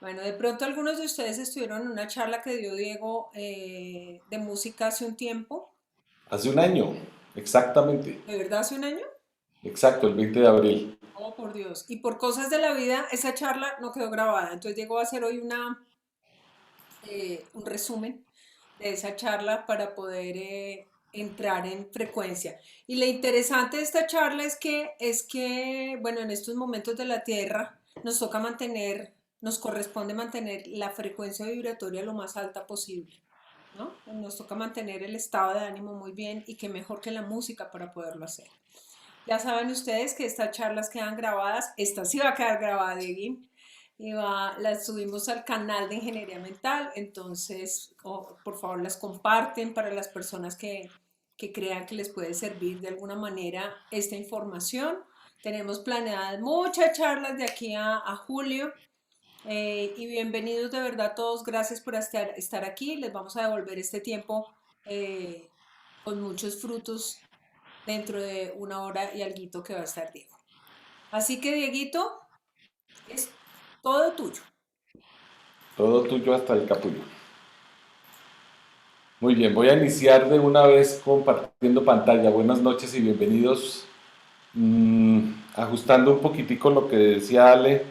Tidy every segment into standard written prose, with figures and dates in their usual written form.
Bueno, de pronto algunos de ustedes estuvieron en una charla que dio Diego de música hace un tiempo, Hace un año, exactamente. ¿de verdad hace un año? Exacto, el 20 de abril. Oh, por Dios. Y por cosas de la vida, esa charla no quedó grabada. Entonces Diego va a hacer hoy un resumen de esa charla para poder entrar en frecuencia. Y lo interesante de esta charla es que, bueno, en estos momentos de la Tierra nos toca mantener, nos corresponde mantener la frecuencia vibratoria lo más alta posible, ¿no? Nos toca mantener el estado de ánimo muy bien y que mejor que la música para poderlo hacer. Ya saben ustedes que estas charlas quedan grabadas, esta sí va a quedar grabada, Dieguín, las subimos al canal de Ingeniería Mental, entonces por favor las comparten para las personas que crean que les puede servir de alguna manera esta información. Tenemos planeadas muchas charlas de aquí a julio y bienvenidos de verdad todos, gracias por estar aquí, les vamos a devolver este tiempo eh, con muchos frutos dentro de una hora y alguito que va a estar Diego. Así que Dieguito, es todo tuyo. Todo tuyo hasta el capullo. Muy bien, voy a iniciar de una vez compartiendo pantalla. Buenas noches y bienvenidos. Ajustando un poquitico lo que decía Ale.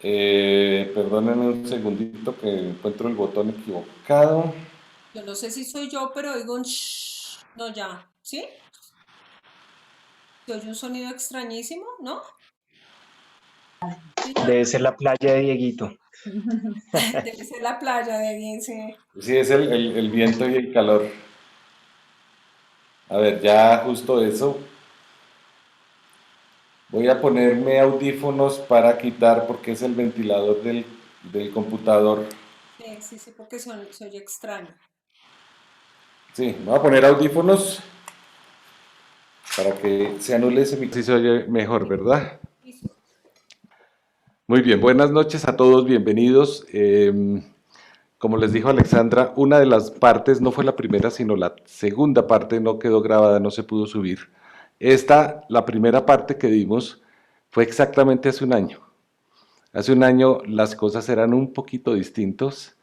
Perdónenme un segundito que encuentro el botón equivocado. Yo no sé si soy yo, pero oigo un shh. No, ya. ¿Sí? ¿Se oye un sonido extrañísimo? ¿No? ¿Sí, ya? Debe ser la playa de Dieguito. Debe ser la playa de bien, sí. Sí, es el viento y el calor. A ver, ya justo eso. Voy a ponerme audífonos para quitar porque es el ventilador del computador. Sí, sí, sí, porque se oye extraño. Sí, me voy a poner audífonos para que se anule ese micrófono. Sí se oye mejor, ¿verdad? Listo. Muy bien, buenas noches a todos, bienvenidos. Como les dijo Alexandra, una de las partes no fue la primera, sino la segunda parte no quedó grabada, no se pudo subir. La primera parte que dimos, fue exactamente hace un año. Hace un año las cosas eran un poquito distintos.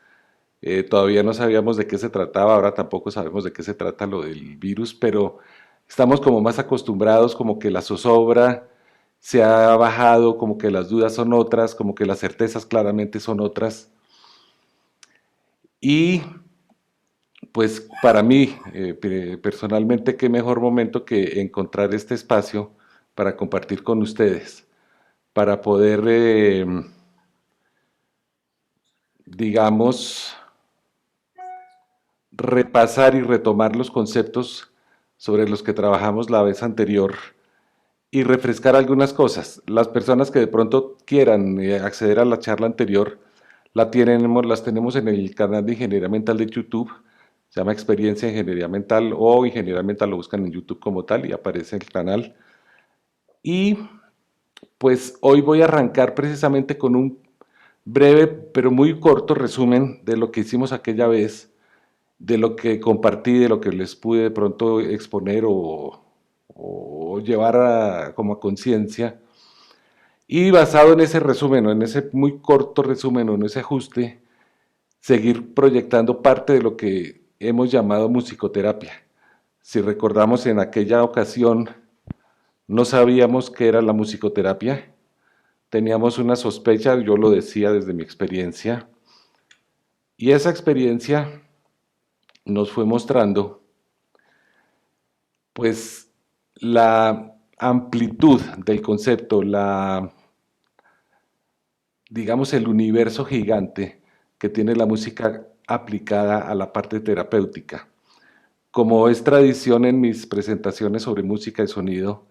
Todavía no sabíamos de qué se trataba, ahora tampoco sabemos de qué se trata lo del virus, pero estamos como más acostumbrados, como que la zozobra se ha bajado, como que las dudas son otras, como que las certezas claramente son otras. Y pues para mí, personalmente, qué mejor momento que encontrar este espacio para compartir con ustedes, para poder, digamos, repasar y retomar los conceptos sobre los que trabajamos la vez anterior y refrescar algunas cosas. Las personas que de pronto quieran acceder a la charla anterior las tenemos en el canal de Ingeniería Mental de YouTube, se llama Experiencia Ingeniería Mental o Ingeniería Mental, lo buscan en YouTube como tal y aparece el canal. Y pues hoy voy a arrancar precisamente con un breve pero muy corto resumen de lo que hicimos aquella vez, de lo que compartí, de lo que les pude de pronto exponer o llevar como a conciencia. Y basado en ese resumen, o en ese muy corto resumen, o en ese ajuste, seguir proyectando parte de lo que hemos llamado musicoterapia. Si recordamos, en aquella ocasión no sabíamos qué era la musicoterapia, teníamos una sospecha, yo lo decía desde mi experiencia, y esa experiencia nos fue mostrando pues la amplitud del concepto, digamos el universo gigante que tiene la música aplicada a la parte terapéutica. Como es tradición en mis presentaciones sobre música y sonido,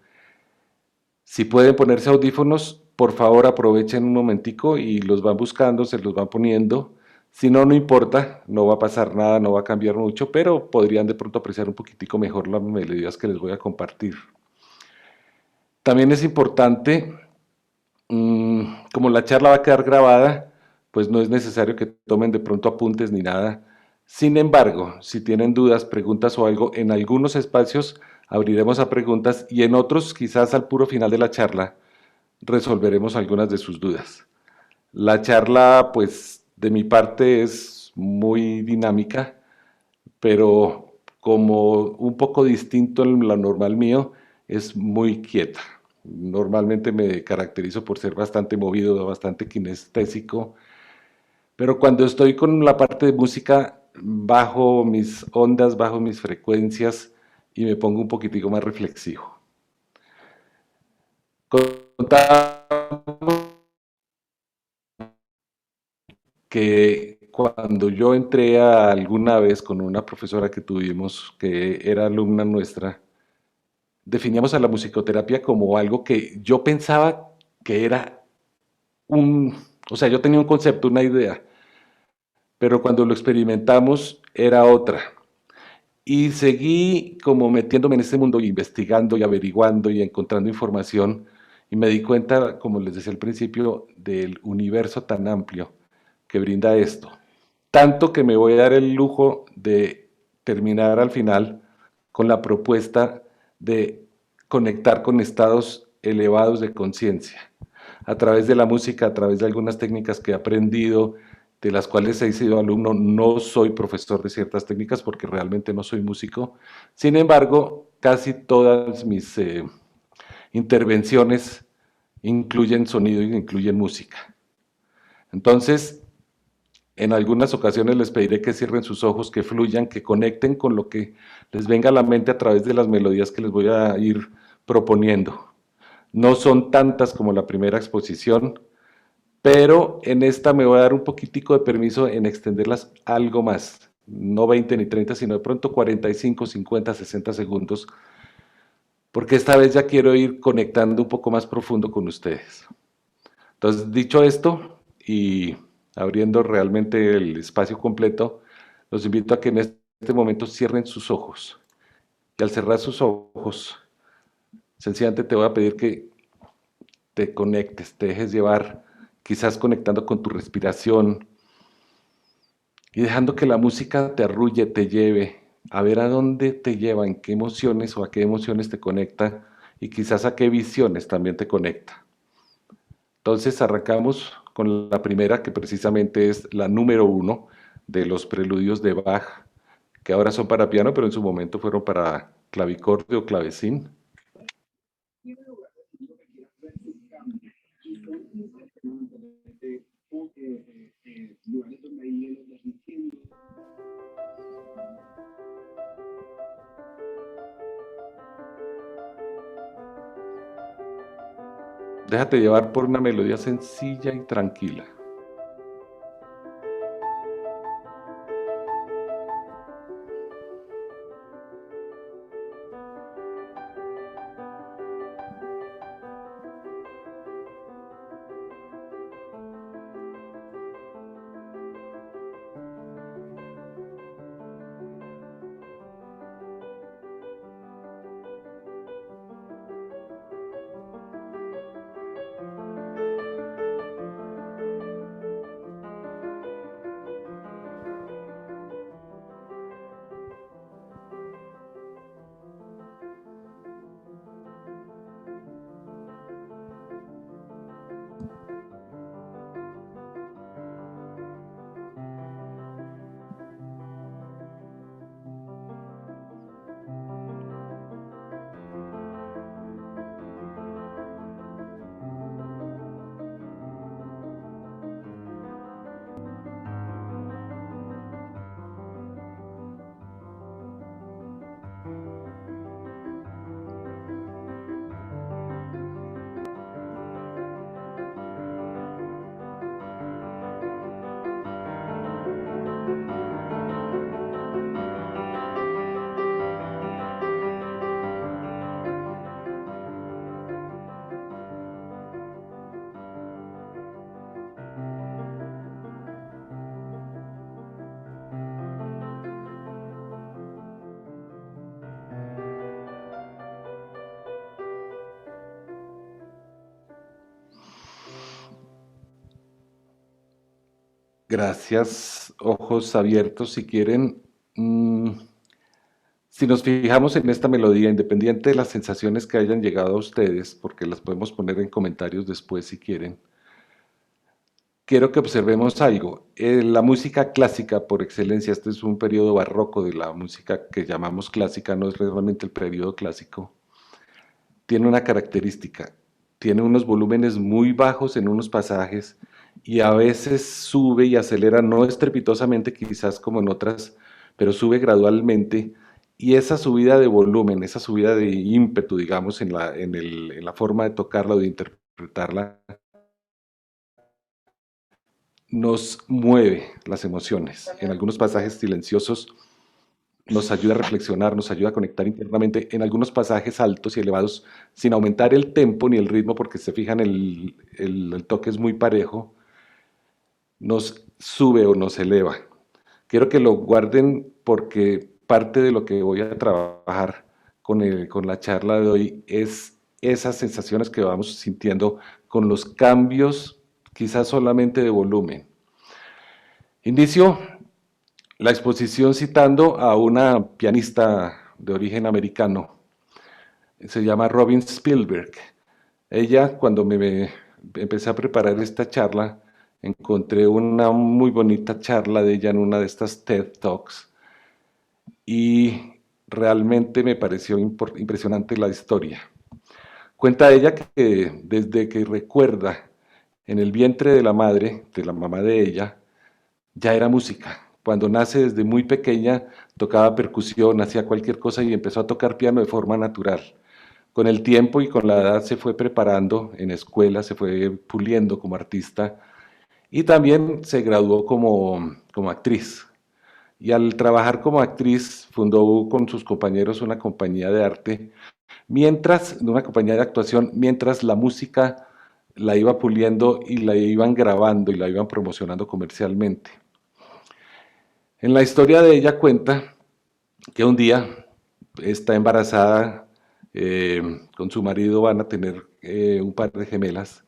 si pueden ponerse audífonos, por favor aprovechen un momentico y los van buscando, se los van poniendo. Si no, no importa, no va a pasar nada, no va a cambiar mucho, pero podrían de pronto apreciar un poquitico mejor las melodías que les voy a compartir. También es importante, como la charla va a quedar grabada, pues no es necesario que tomen de pronto apuntes ni nada. Sin embargo, si tienen dudas, preguntas o algo, en algunos espacios abriremos a preguntas y en otros, quizás al puro final de la charla, resolveremos algunas de sus dudas. La charla, pues, de mi parte es muy dinámica, pero como un poco distinto en lo normal mío, es muy quieta. Normalmente me caracterizo por ser bastante movido, bastante kinestésico, pero cuando estoy con la parte de música, bajo mis ondas, bajo mis frecuencias y me pongo un poquitico más reflexivo. Contamos que cuando yo entré alguna vez con una profesora que tuvimos, que era alumna nuestra, definíamos a la musicoterapia como algo que yo pensaba que era un, o sea, yo tenía un concepto, una idea, pero cuando lo experimentamos era otra. Y seguí como metiéndome en este mundo, investigando y averiguando y encontrando información, y me di cuenta, como les decía al principio, del universo tan amplio que brinda esto. Tanto que me voy a dar el lujo de terminar al final con la propuesta de conectar con estados elevados de conciencia, a través de la música, a través de algunas técnicas que he aprendido, de las cuales he sido alumno. No soy profesor de ciertas técnicas porque realmente no soy músico. Sin embargo, casi todas mis intervenciones incluyen sonido y incluyen música. Entonces, en algunas ocasiones les pediré que cierren sus ojos, que fluyan, que conecten con lo que les venga a la mente a través de las melodías que les voy a ir proponiendo. No son tantas como la primera exposición, pero en esta me voy a dar un poquitico de permiso en extenderlas algo más. No 20 ni 30, sino de pronto 45, 50, 60 segundos, porque esta vez ya quiero ir conectando un poco más profundo con ustedes. Entonces, dicho esto, y abriendo realmente el espacio completo, los invito a que en este momento cierren sus ojos. Y al cerrar sus ojos, sencillamente te voy a pedir que te conectes, te dejes llevar, quizás conectando con tu respiración y dejando que la música te arrulle, te lleve, a ver a dónde te lleva, en qué emociones o a qué emociones te conecta y quizás a qué visiones también te conecta. Entonces arrancamos con la primera, que precisamente es la número 1 de los preludios de Bach, que ahora son para piano, pero en su momento fueron para clavicordio o clavecín. Déjate llevar por una melodía sencilla y tranquila. Gracias, ojos abiertos si quieren. Si nos fijamos en esta melodía, independiente de las sensaciones que hayan llegado a ustedes, porque las podemos poner en comentarios después si quieren, quiero que observemos algo. La música clásica, por excelencia, este es un periodo barroco de la música que llamamos clásica, no es realmente el periodo clásico, tiene una característica, tiene unos volúmenes muy bajos en unos pasajes y a veces sube y acelera, no estrepitosamente quizás como en otras, pero sube gradualmente y esa subida de volumen, esa subida de ímpetu, digamos, en la forma de tocarla o de interpretarla, nos mueve las emociones. En algunos pasajes silenciosos nos ayuda a reflexionar, nos ayuda a conectar internamente en algunos pasajes altos y elevados, sin aumentar el tempo ni el ritmo, porque se fijan el toque es muy parejo, nos sube o nos eleva. Quiero que lo guarden porque parte de lo que voy a trabajar con la charla de hoy es esas sensaciones que vamos sintiendo con los cambios, quizás solamente de volumen. Inicio la exposición citando a una pianista de origen americano, se llama Robin Spielberg. Ella, cuando me empecé a preparar esta charla, encontré una muy bonita charla de ella en una de estas TED Talks y realmente me pareció impresionante la historia. Cuenta ella que desde que recuerda en el vientre de la madre, de la mamá de ella, ya era música. Cuando nace desde muy pequeña tocaba percusión, hacía cualquier cosa y empezó a tocar piano de forma natural. Con el tiempo y con la edad se fue preparando en escuela, se fue puliendo como artista y también se graduó como actriz. Y al trabajar como actriz fundó con sus compañeros una compañía de arte, una compañía de actuación, mientras la música la iba puliendo y la iban grabando y la iban promocionando comercialmente. En la historia de ella cuenta que un día está embarazada, con su marido van a tener un par de gemelas,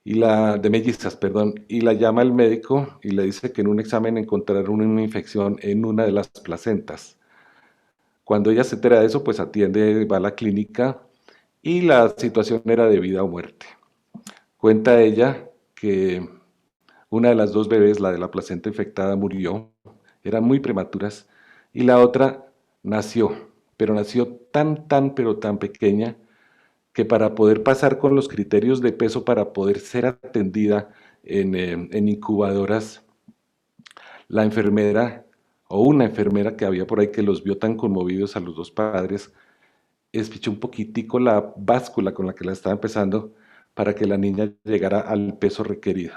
de mellizas, perdón, y la llama el médico y le dice que en un examen encontraron una infección en una de las placentas. Cuando ella se entera de eso, pues atiende, va a la clínica y la situación era de vida o muerte. Cuenta ella que una de las dos bebés, la de la placenta infectada, murió, eran muy prematuras, y la otra nació, pero nació pero tan pequeña, que para poder pasar con los criterios de peso, para poder ser atendida en incubadoras, la enfermera o una enfermera que había por ahí que los vio tan conmovidos a los dos padres, espichó un poquitico la báscula con la que la estaba empezando para que la niña llegara al peso requerido.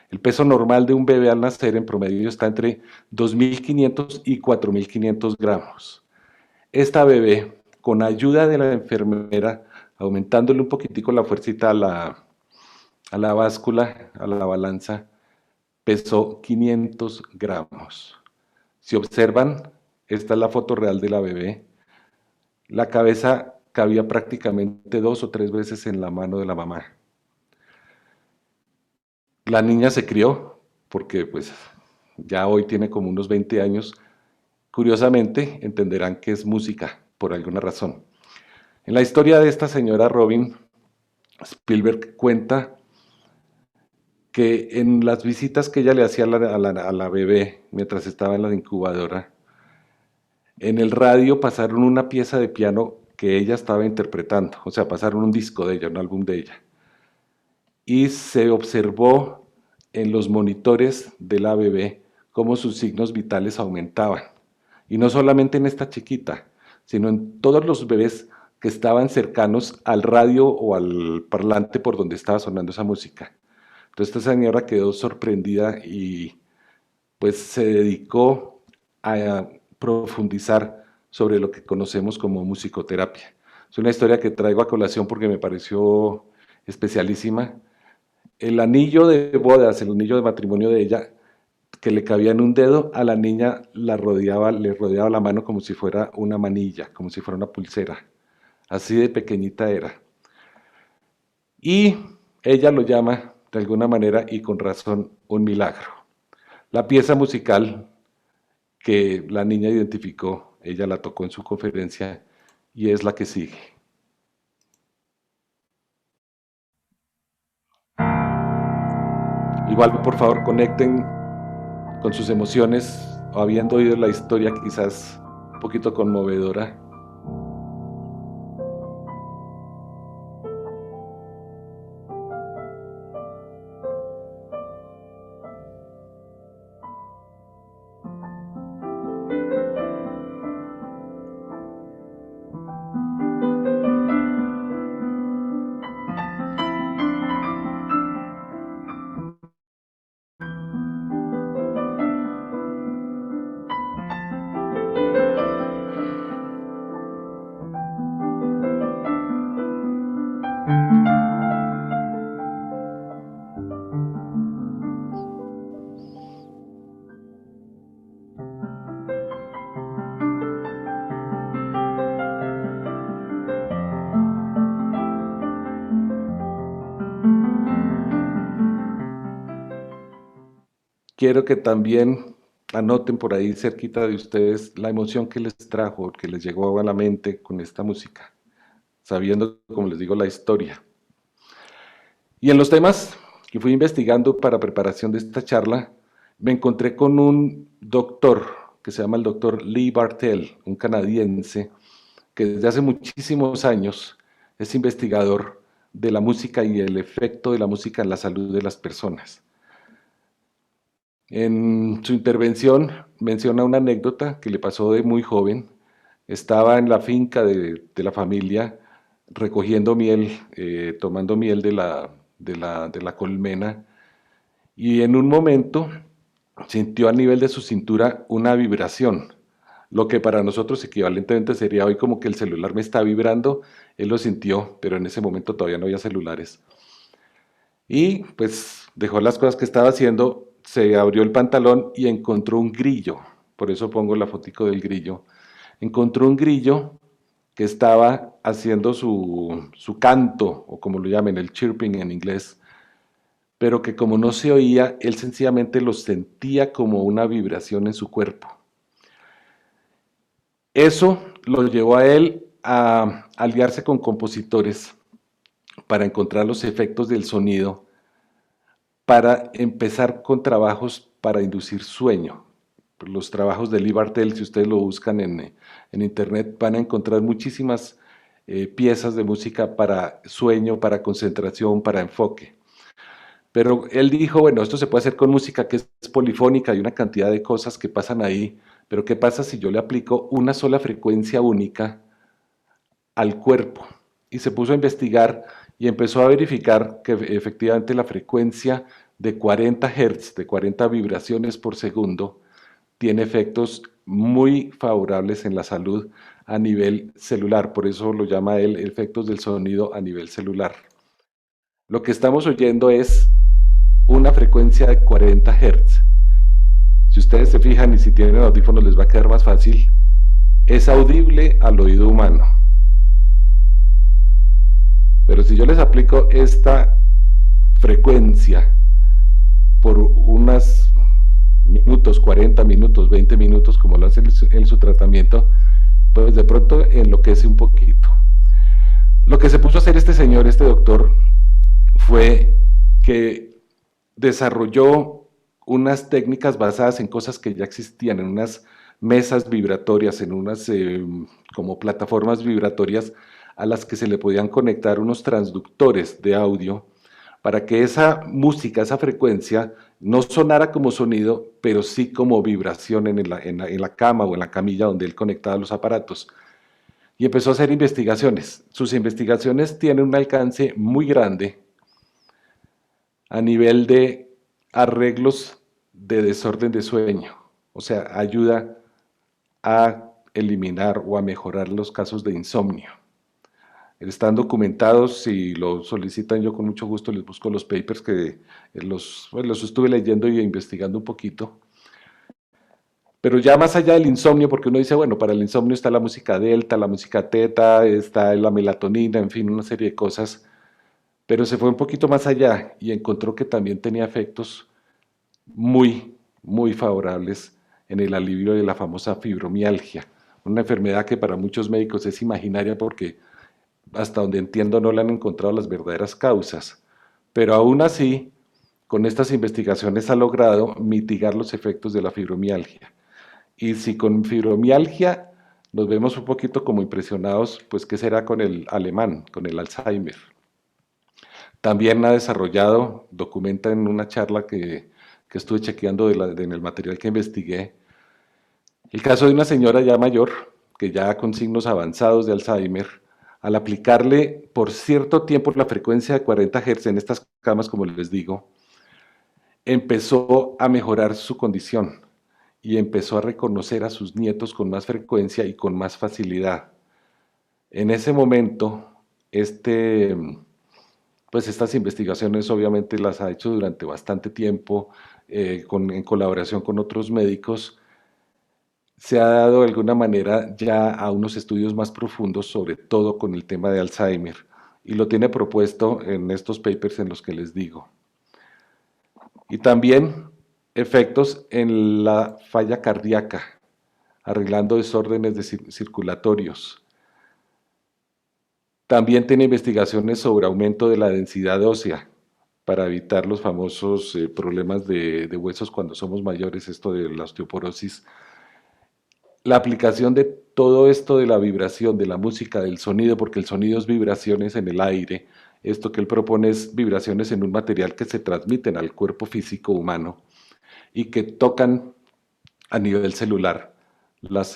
El peso normal de un bebé al nacer en promedio está entre 2.500 y 4.500 gramos. Esta bebé, con ayuda de la enfermera, aumentándole un poquitico la fuercita a la báscula, a la balanza, pesó 500 gramos. Si observan, esta es la foto real de la bebé. La cabeza cabía prácticamente 2 o 3 veces en la mano de la mamá. La niña se crió, porque pues ya hoy tiene como unos 20 años. Curiosamente, entenderán que es música, por alguna razón. En la historia de esta señora Robin, Spielberg cuenta que en las visitas que ella le hacía a la bebé mientras estaba en la incubadora, en el radio pasaron una pieza de piano que ella estaba interpretando, o sea, pasaron un disco de ella, un álbum de ella. Y se observó en los monitores de la bebé cómo sus signos vitales aumentaban. Y no solamente en esta chiquita, sino en todos los bebés que estaban cercanos al radio o al parlante por donde estaba sonando esa música. Entonces esta señora quedó sorprendida y pues se dedicó a profundizar sobre lo que conocemos como musicoterapia. Es una historia que traigo a colación porque me pareció especialísima. El anillo de bodas, el anillo de matrimonio de ella, que le cabía en un dedo, a la niña le rodeaba la mano como si fuera una manilla, como si fuera una pulsera. Así de pequeñita era. Y ella lo llama, de alguna manera y con razón, un milagro. La pieza musical que la niña identificó, ella la tocó en su conferencia y es la que sigue. Igual, por favor, conecten con sus emociones o habiendo oído la historia quizás un poquito conmovedora. Quiero que también anoten por ahí cerquita de ustedes la emoción que les trajo, que les llegó a la mente con esta música, sabiendo, como les digo, la historia. Y en los temas que fui investigando para preparación de esta charla, me encontré con un doctor que se llama el doctor Lee Bartell, un canadiense que desde hace muchísimos años es investigador de la música y el efecto de la música en la salud de las personas. En su intervención menciona una anécdota que le pasó de muy joven. Estaba en la finca de la familia recogiendo miel, tomando miel de la colmena, y en un momento sintió a nivel de su cintura una vibración, lo que para nosotros equivalentemente sería hoy como que el celular me está vibrando. Él lo sintió, pero en ese momento todavía no había celulares. Y pues dejó las cosas que estaba haciendo, se abrió el pantalón y encontró un grillo. Por eso pongo la fotico del grillo. Encontró un grillo que estaba haciendo su canto, o como lo llamen, el chirping en inglés, pero que como no se oía, él sencillamente lo sentía como una vibración en su cuerpo. Eso lo llevó a él a aliarse con compositores para encontrar los efectos del sonido, para empezar con trabajos para inducir sueño. Los trabajos de Lee Bartell, si ustedes lo buscan en internet, van a encontrar muchísimas piezas de música para sueño, para concentración, para enfoque. Pero él dijo, bueno, esto se puede hacer con música que es polifónica, hay una cantidad de cosas que pasan ahí, pero ¿qué pasa si yo le aplico una sola frecuencia única al cuerpo? Y se puso a investigar y empezó a verificar que efectivamente la frecuencia de 40 Hz, de 40 vibraciones por segundo, tiene efectos muy favorables en la salud a nivel celular. Por eso lo llama él efectos del sonido a nivel celular. Lo que estamos oyendo es una frecuencia de 40 Hz. Si ustedes se fijan y si tienen audífonos les va a quedar más fácil, es audible al oído humano. Pero si yo les aplico esta frecuencia por unos minutos, 40 minutos, 20 minutos, como lo hace en su tratamiento, pues de pronto enloquece un poquito. Lo que se puso a hacer este señor, este doctor, fue que desarrolló unas técnicas basadas en cosas que ya existían, en unas mesas vibratorias, en unas como plataformas vibratorias a las que se le podían conectar unos transductores de audio para que esa música, esa frecuencia, no sonara como sonido, pero sí como vibración en la cama o en la camilla donde él conectaba los aparatos. Y empezó a hacer investigaciones. Sus investigaciones tienen un alcance muy grande a nivel de arreglos de desorden de sueño. O sea, ayuda a eliminar o a mejorar los casos de insomnio. Están documentados, si lo solicitan yo con mucho gusto les busco los papers que los estuve leyendo y investigando un poquito. Pero ya más allá del insomnio, porque uno dice, bueno, para el insomnio está la música delta, la música teta, está la melatonina, en fin, una serie de cosas, pero se fue un poquito más allá y encontró que también tenía efectos muy, muy favorables en el alivio de la famosa fibromialgia, una enfermedad que para muchos médicos es imaginaria porque hasta donde entiendo no le han encontrado las verdaderas causas, pero aún así, con estas investigaciones ha logrado mitigar los efectos de la fibromialgia. Y si con fibromialgia nos vemos un poquito como impresionados, pues ¿qué será con el alemán, con el Alzheimer? También ha desarrollado, documenta en una charla que estuve chequeando en el material que investigué, el caso de una señora ya mayor, que ya con signos avanzados de Alzheimer, al aplicarle por cierto tiempo la frecuencia de 40 Hz en estas camas, como les digo, empezó a mejorar su condición y empezó a reconocer a sus nietos con más frecuencia y con más facilidad. En ese momento, pues estas investigaciones obviamente las ha hecho durante bastante tiempo en colaboración con otros médicos. Se ha dado de alguna manera ya a unos estudios más profundos, sobre todo con el tema de Alzheimer, y lo tiene propuesto en estos papers en los que les digo. Y también efectos en la falla cardíaca, arreglando desórdenes circulatorios. También tiene investigaciones sobre aumento de la densidad ósea para evitar los famosos problemas de huesos cuando somos mayores, esto de la osteoporosis. La aplicación de todo esto de la vibración, de la música, del sonido, porque el sonido es vibraciones en el aire, esto que él propone es vibraciones en un material que se transmiten al cuerpo físico humano y que tocan a nivel celular las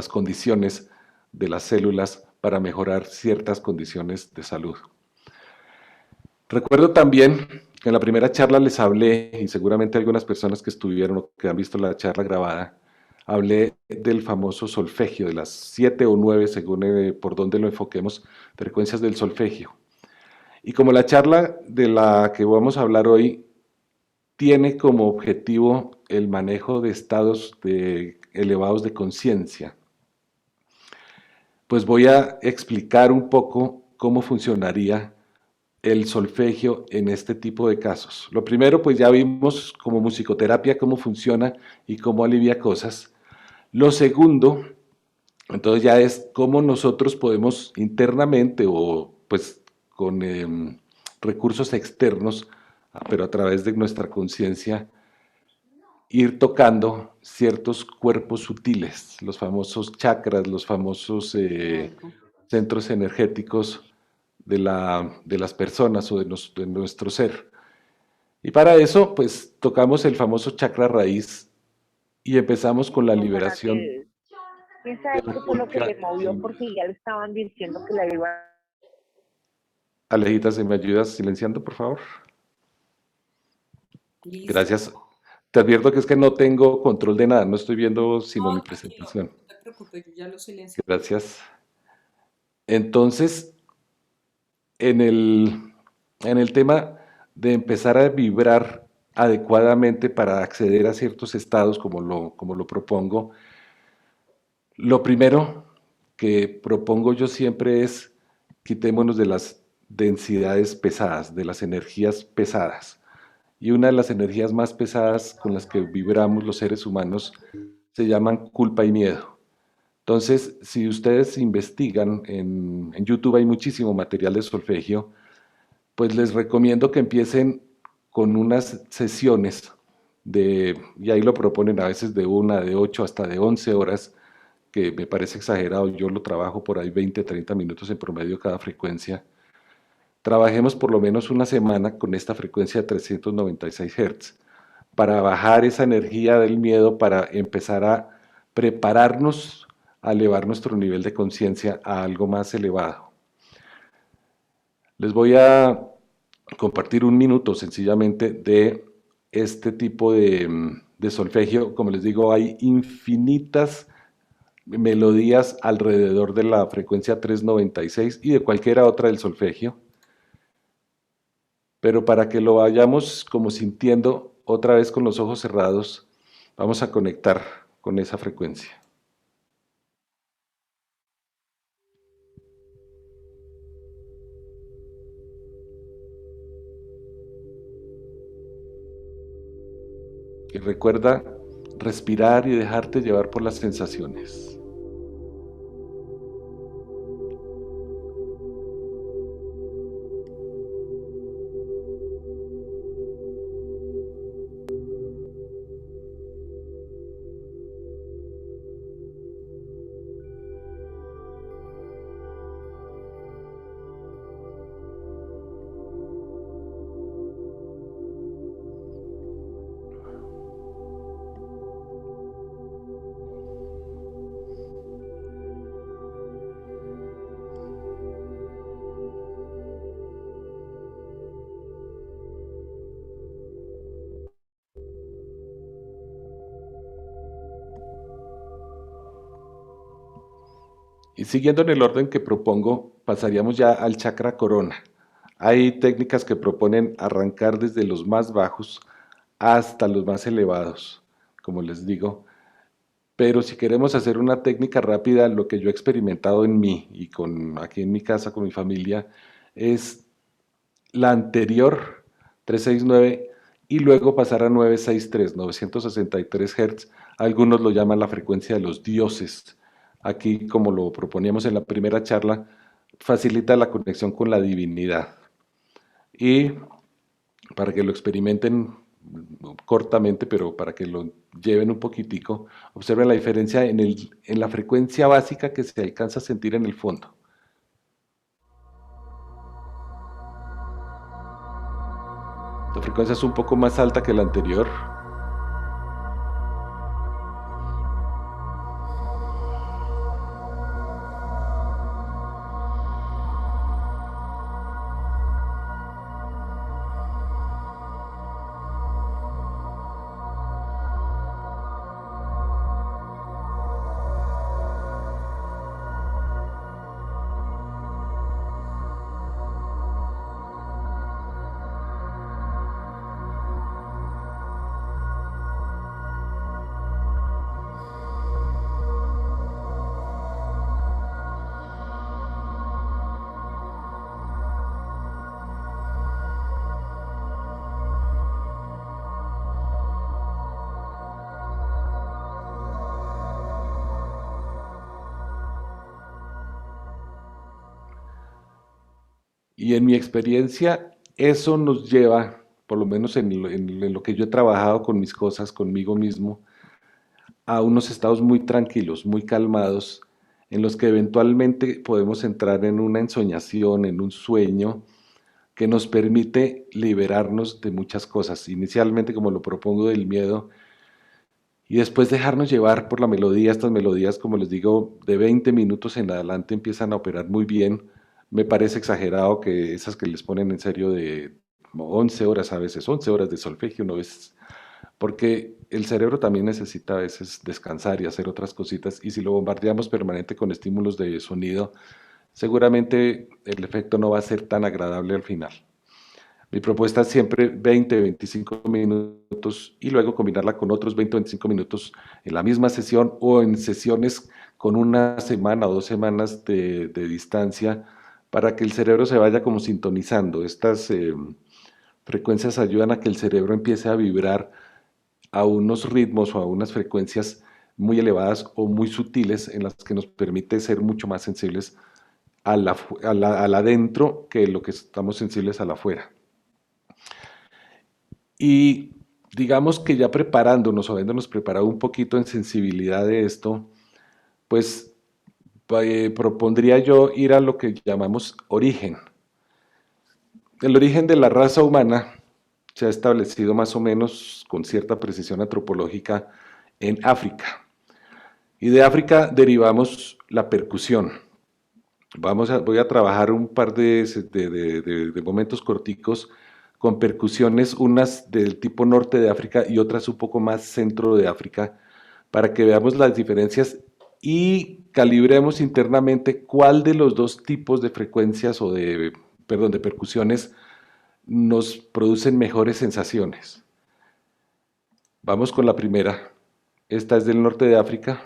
condiciones de las células para mejorar ciertas condiciones de salud. Recuerdo también que en la primera charla les hablé, y seguramente algunas personas que estuvieron o que han visto la charla grabada, hablé del famoso solfegio, de las 7 o 9, según por dónde lo enfoquemos, frecuencias del solfegio. Y como la charla de la que vamos a hablar hoy tiene como objetivo el manejo de estados elevados de conciencia, pues voy a explicar un poco cómo funcionaría el solfegio en este tipo de casos. Lo primero, pues ya vimos como musicoterapia cómo funciona y cómo alivia cosas. Lo segundo, entonces ya es cómo nosotros podemos internamente o pues con recursos externos, pero a través de nuestra conciencia, ir tocando ciertos cuerpos sutiles, los famosos chakras, los famosos Ujú. centros energéticos de las personas o de nuestro ser. Y para eso, pues tocamos el famoso chakra raíz y empezamos con la Don Juan liberación Andrés, ¿quién de sabe la qué fue lo que culpa. le movió? Porque ya le estaban diciendo que la iba. Alejita, ¿se me ayudas silenciando, por favor? Listo. Gracias. Te advierto que es que no tengo control de nada, no estoy viendo sino mi No, tranquilo, presentación. no te preocupes, yo ya lo silencio. Gracias. Entonces, en el tema de empezar a vibrar adecuadamente para acceder a ciertos estados, como lo propongo, lo primero que propongo yo siempre es quitémonos de las densidades pesadas, de las energías pesadas. Y una de las energías más pesadas con las que vibramos los seres humanos se llaman culpa y miedo. Entonces, si ustedes investigan, en YouTube hay muchísimo material de solfegio, pues les recomiendo que empiecen con unas sesiones y ahí lo proponen a veces de 1, de 8 hasta de 11 horas, que me parece exagerado, yo lo trabajo por ahí 20, 30 minutos en promedio cada frecuencia. Trabajemos por lo menos una semana con esta frecuencia de 396 Hz para bajar esa energía del miedo, para empezar a prepararnos a elevar nuestro nivel de conciencia a algo más elevado. Les voy a compartir un minuto sencillamente de este tipo de solfegio. Como les digo, hay infinitas melodías alrededor de la frecuencia 396 y de cualquiera otra del solfegio, pero para que lo vayamos como sintiendo otra vez con los ojos cerrados, vamos a conectar con esa frecuencia. Y recuerda respirar y dejarte llevar por las sensaciones. Y siguiendo en el orden que propongo, pasaríamos ya al chakra corona. Hay técnicas que proponen arrancar desde los más bajos hasta los más elevados, como les digo. Pero si queremos hacer una técnica rápida, lo que yo he experimentado en mí y aquí en mi casa con mi familia es la anterior, 369, y luego pasar a 963, 963 Hz. Algunos lo llaman la frecuencia de los dioses. Aquí, como lo proponíamos en la primera charla, facilita la conexión con la divinidad. Y para que lo experimenten cortamente, pero para que lo lleven un poquitico, observen la diferencia en la frecuencia básica que se alcanza a sentir en el fondo. La frecuencia es un poco más alta que la anterior. Y en mi experiencia, eso nos lleva, por lo menos en lo que yo he trabajado con mis cosas, conmigo mismo, a unos estados muy tranquilos, muy calmados, en los que eventualmente podemos entrar en una ensoñación, en un sueño, que nos permite liberarnos de muchas cosas. Inicialmente, como lo propongo, del miedo, y después dejarnos llevar por la melodía. Estas melodías, como les digo, de 20 minutos en adelante empiezan a operar muy bien. Me parece exagerado que esas que les ponen en serio de 11 horas a veces, 11 horas de solfegio, ¿no ves? Porque el cerebro también necesita a veces descansar y hacer otras cositas, y si lo bombardeamos permanente con estímulos de sonido, seguramente el efecto no va a ser tan agradable al final. Mi propuesta es siempre 20, 25 minutos y luego combinarla con otros 20, 25 minutos en la misma sesión o en sesiones con una semana o 2 semanas de distancia, para que el cerebro se vaya como sintonizando. Estas frecuencias ayudan a que el cerebro empiece a vibrar a unos ritmos o a unas frecuencias muy elevadas o muy sutiles, en las que nos permite ser mucho más sensibles al adentro que lo que estamos sensibles al afuera. Y digamos que ya preparándonos o habiéndonos preparado un poquito en sensibilidad de esto, pues propondría yo ir a lo que llamamos origen. El origen de la raza humana se ha establecido más o menos con cierta precisión antropológica en África. Y de África derivamos la percusión. Voy a trabajar un par de momentos corticos con percusiones, unas del tipo norte de África y otras un poco más centro de África, para que veamos las diferencias y calibremos internamente cuál de los dos tipos de frecuencias o de percusiones nos producen mejores sensaciones. Vamos con la primera. Esta es del norte de África.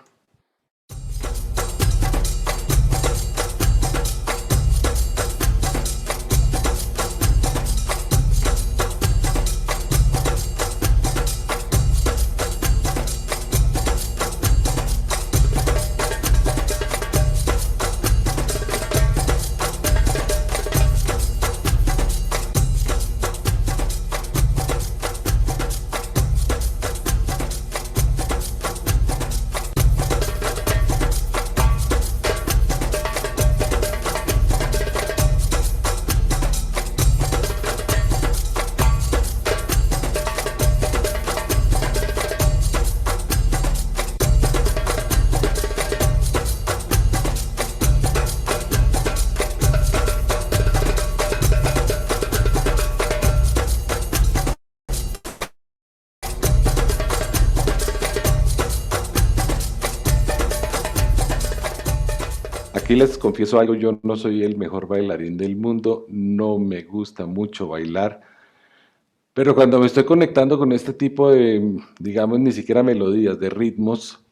Aquí les confieso algo, yo no soy el mejor bailarín del mundo, no me gusta mucho bailar, pero cuando me estoy conectando con este tipo de, digamos, ni siquiera melodías, de ritmos,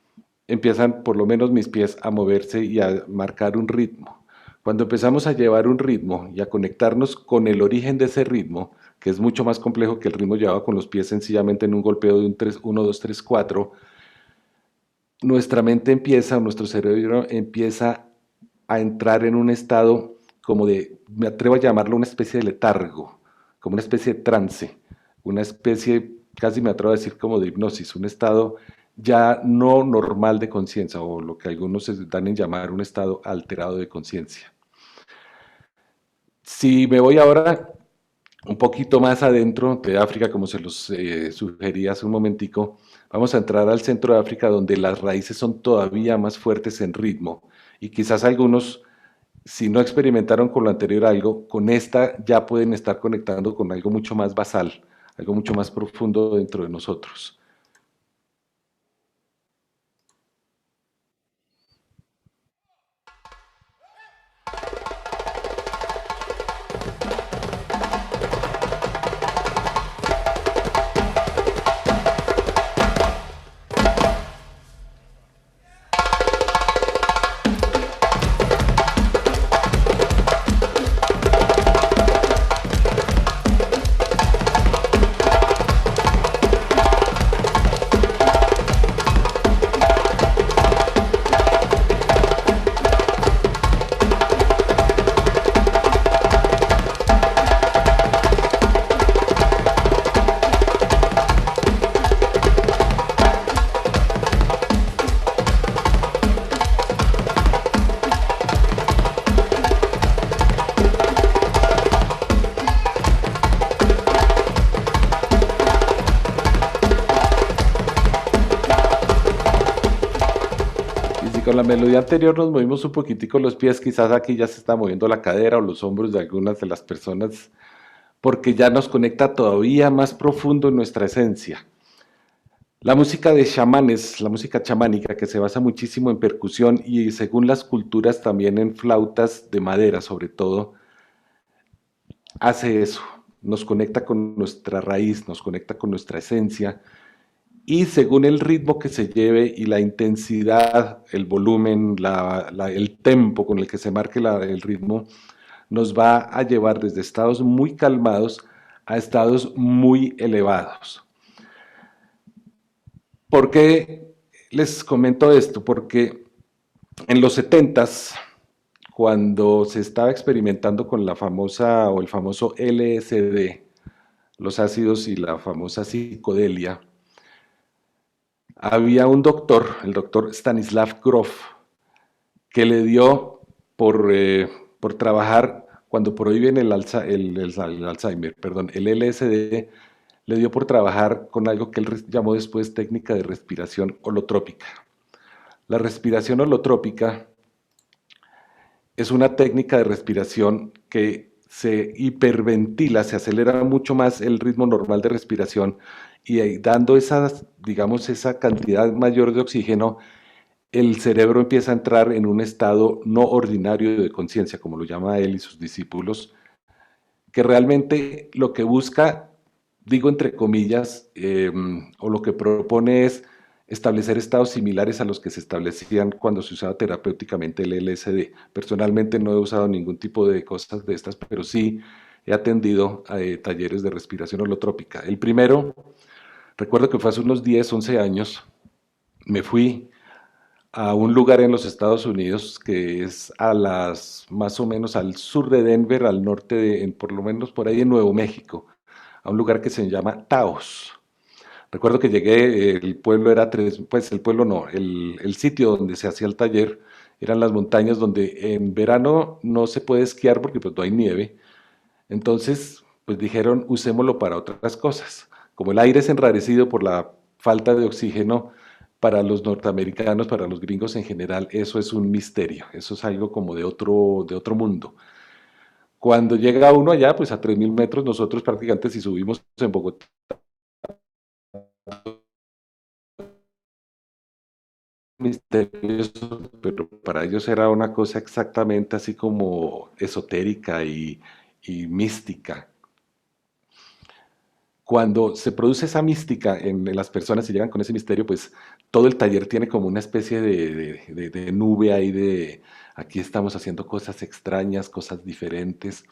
empiezan por lo menos mis pies a moverse y a marcar un ritmo. Cuando empezamos a llevar un ritmo y a conectarnos con el origen de ese ritmo, que es mucho más complejo que el ritmo llevado con los pies sencillamente en un golpeo de un 3, 1, 2, 3, 4, nuestra mente empieza, nuestro cerebro empieza a entrar en un estado como de, me atrevo a llamarlo una especie de letargo, como una especie de trance, una especie, casi me atrevo a decir como de hipnosis, un estado ya no normal de conciencia, o lo que algunos se dan en llamar un estado alterado de conciencia. Si me voy ahora un poquito más adentro de África, como se los sugerí hace un momentico, vamos a entrar al centro de África donde las raíces son todavía más fuertes en ritmo y quizás algunos, si no experimentaron con lo anterior algo, con esta ya pueden estar conectando con algo mucho más basal, algo mucho más profundo dentro de nosotros. Y si con la melodía anterior nos movimos un poquitico los pies, quizás aquí ya se está moviendo la cadera o los hombros de algunas de las personas, porque ya nos conecta todavía más profundo en nuestra esencia. La música de chamanes, la música chamánica, que se basa muchísimo en percusión y según las culturas también en flautas de madera sobre todo, hace eso, nos conecta con nuestra raíz, nos conecta con nuestra esencia y según el ritmo que se lleve y la intensidad, el volumen, el tempo con el que se marque el ritmo, nos va a llevar desde estados muy calmados a estados muy elevados. ¿Por qué les comento esto? Porque en los 70s, cuando se estaba experimentando con la famosa o el famoso LSD, los ácidos y la famosa psicodelia, había un doctor, el doctor Stanislav Grof, que le dio por trabajar, cuando prohíben el Alzheimer, perdón, el LSD, le dio por trabajar con algo que él llamó después técnica de respiración holotrópica. La respiración holotrópica es una técnica de respiración que se hiperventila, se acelera mucho más el ritmo normal de respiración y dando esa, digamos, esa cantidad mayor de oxígeno, el cerebro empieza a entrar en un estado no ordinario de conciencia, como lo llama él y sus discípulos, que realmente lo que busca, digo entre comillas, o lo que propone es establecer estados similares a los que se establecían cuando se usaba terapéuticamente el LSD. Personalmente no he usado ningún tipo de cosas de estas, pero sí he atendido a talleres de respiración holotrópica. El primero, recuerdo que fue hace unos 10, 11 años, me fui a un lugar en los Estados Unidos que es más o menos al sur de Denver, al norte por lo menos por ahí en Nuevo México, a un lugar que se llama Taos. Recuerdo que llegué, el pueblo era pues el pueblo no, el sitio donde se hacía el taller eran las montañas donde en verano no se puede esquiar porque pues no hay nieve. Entonces, pues dijeron, usémoslo para otras cosas. Como el aire es enrarecido por la falta de oxígeno, para los norteamericanos, para los gringos en general, eso es un misterio, eso es algo como de otro mundo. Cuando llega uno allá, pues a 3.000 metros, nosotros prácticamente si subimos en Bogotá, misterioso, pero para ellos era una cosa exactamente así como esotérica y mística. Cuando se produce esa mística en las personas y llegan con ese misterio, pues todo el taller tiene como una especie de nube ahí de aquí estamos haciendo cosas extrañas, cosas diferentes.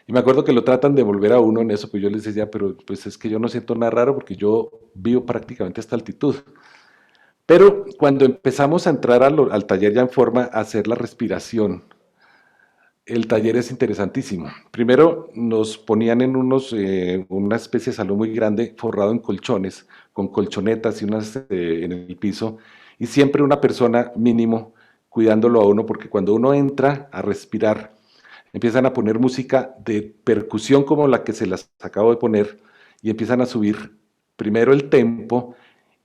Y me acuerdo que lo tratan de volver a uno en eso, pues yo les decía, pero pues es que yo no siento nada raro porque yo vivo prácticamente a esta altitud. Pero cuando empezamos a entrar al taller ya en forma, a hacer la respiración, el taller es interesantísimo. Primero nos ponían en una especie de salón muy grande, forrado en colchones, con colchonetas y unas en el piso, y siempre una persona mínimo cuidándolo a uno, porque cuando uno entra a respirar, empiezan a poner música de percusión como la que se las acabo de poner, y empiezan a subir primero el tempo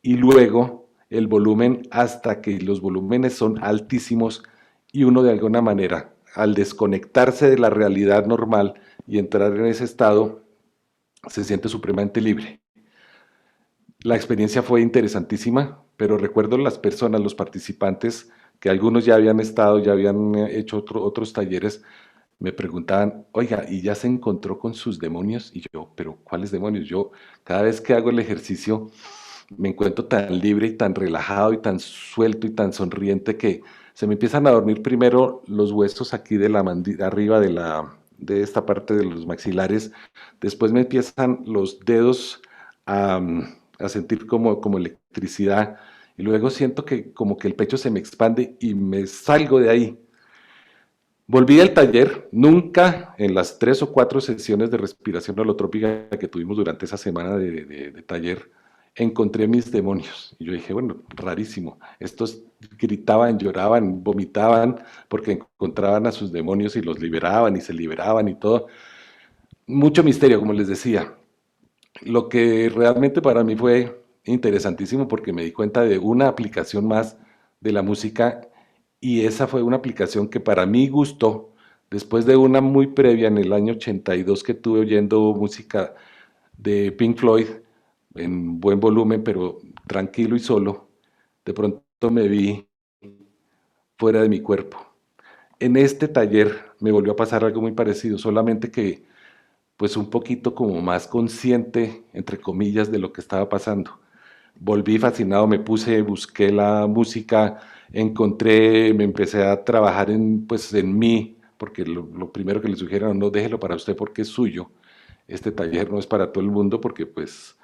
y luego el volumen hasta que los volúmenes son altísimos y uno de alguna manera, al desconectarse de la realidad normal y entrar en ese estado, se siente supremamente libre. La experiencia fue interesantísima, pero recuerdo las personas, los participantes, que algunos ya habían estado, ya habían hecho otros talleres, me preguntaban, oiga, ¿y ya se encontró con sus demonios? Y yo, pero ¿cuáles demonios? Yo, cada vez que hago el ejercicio, me encuentro tan libre y tan relajado y tan suelto y tan sonriente que se me empiezan a dormir primero los huesos aquí de la arriba de esta parte de los maxilares, después me empiezan los dedos a, a sentir como electricidad y luego siento que como que el pecho se me expande y me salgo de ahí. Volví al taller, nunca en las 3 o 4 sesiones de respiración holotrópica que tuvimos durante esa semana de taller, encontré mis demonios. Y yo dije, bueno, rarísimo. Estos gritaban, lloraban, vomitaban, porque encontraban a sus demonios y los liberaban y se liberaban y todo. Mucho misterio, como les decía. Lo que realmente para mí fue interesantísimo porque me di cuenta de una aplicación más de la música y esa fue una aplicación que para mí gustó después de una muy previa en el año 82 que tuve oyendo música de Pink Floyd en buen volumen pero tranquilo y solo, de pronto me vi fuera de mi cuerpo. En este taller me volvió a pasar algo muy parecido, solamente que pues un poquito como más consciente, entre comillas, de lo que estaba pasando. Volví fascinado, me puse, busqué la música, encontré, me empecé a trabajar pues en mí, porque lo primero que le sugiero, no déjelo para usted porque es suyo. Este taller no es para todo el mundo porque pues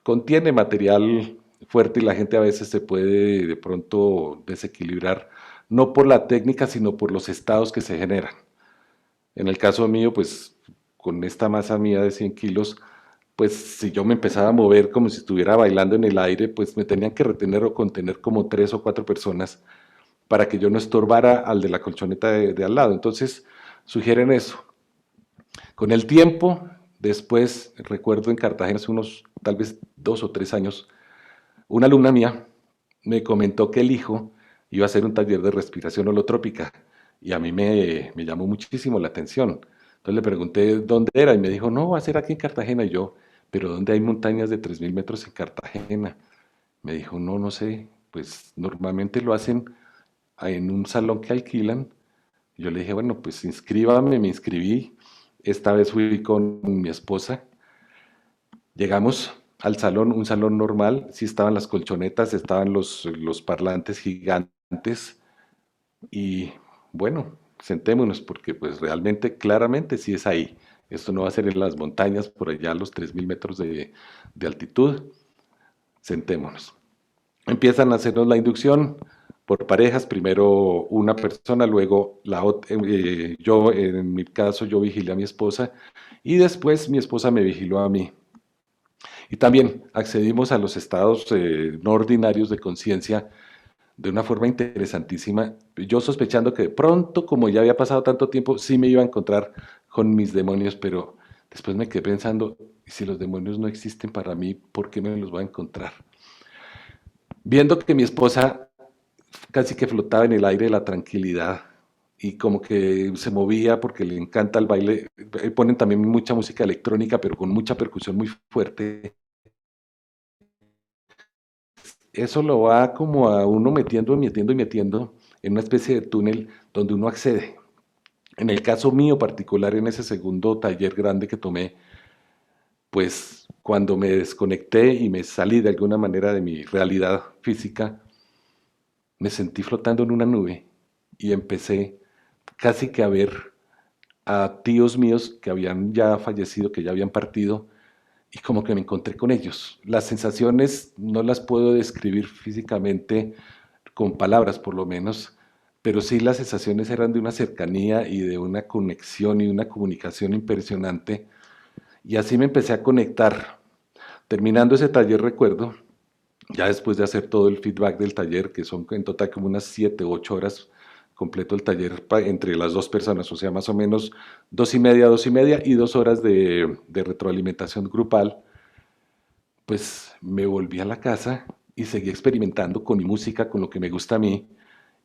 contiene material fuerte y la gente a veces se puede de pronto desequilibrar, no por la técnica, sino por los estados que se generan. En el caso mío, pues con esta masa mía de 100 kilos, pues si yo me empezaba a mover como si estuviera bailando en el aire, pues me tenían que retener o contener como 3 o 4 personas para que yo no estorbara al de la colchoneta de al lado. Entonces, sugieren eso. Con el tiempo, después, recuerdo en Cartagena hace unos tal vez 2 o 3 años, una alumna mía me comentó que el hijo iba a hacer un taller de respiración holotrópica y a mí me llamó muchísimo la atención. Entonces le pregunté dónde era y me dijo, no, va a ser aquí en Cartagena. Y yo, pero ¿dónde hay montañas de 3000 metros en Cartagena? Me dijo, no, no sé, pues normalmente lo hacen en un salón que alquilan. Y yo le dije, bueno, pues inscríbame, me inscribí. Esta vez fui con mi esposa. Llegamos al salón, un salón normal, sí estaban las colchonetas, estaban los parlantes gigantes y bueno, sentémonos porque pues realmente, claramente sí es ahí. Esto no va a ser en las montañas, por allá a los 3000 metros de altitud. Sentémonos. Empiezan a hacernos la inducción por parejas, primero una persona, luego la otra, yo en mi caso yo vigilé a mi esposa y después mi esposa me vigiló a mí. Y también accedimos a los estados no ordinarios de conciencia de una forma interesantísima. Yo sospechando que de pronto, como ya había pasado tanto tiempo, sí me iba a encontrar con mis demonios, pero después me quedé pensando, ¿y si los demonios no existen para mí, por qué me los voy a encontrar? Viendo que mi esposa casi que flotaba en el aire de la tranquilidad y como que se movía porque le encanta el baile, ponen también mucha música electrónica, pero con mucha percusión muy fuerte. eso lo va como a uno metiendo, metiendo y metiendo en una especie de túnel donde uno accede. En el caso mío particular, en ese segundo taller grande que tomé, pues cuando me desconecté y me salí de alguna manera de mi realidad física, me sentí flotando en una nube y empecé casi que a ver a tíos míos que habían ya fallecido, que ya habían partido, y como que me encontré con ellos. Las sensaciones no las puedo describir físicamente con palabras por lo menos, pero sí las sensaciones eran de una cercanía y de una conexión y una comunicación impresionante, y así me empecé a conectar. Terminando ese taller recuerdo, ya después de hacer todo el feedback del taller, que son en total como unas 7, 8 horas completo el taller entre las dos personas, o sea, más o menos 2 y media y 2 horas de retroalimentación grupal, pues me volví a la casa y seguí experimentando con mi música, con lo que me gusta a mí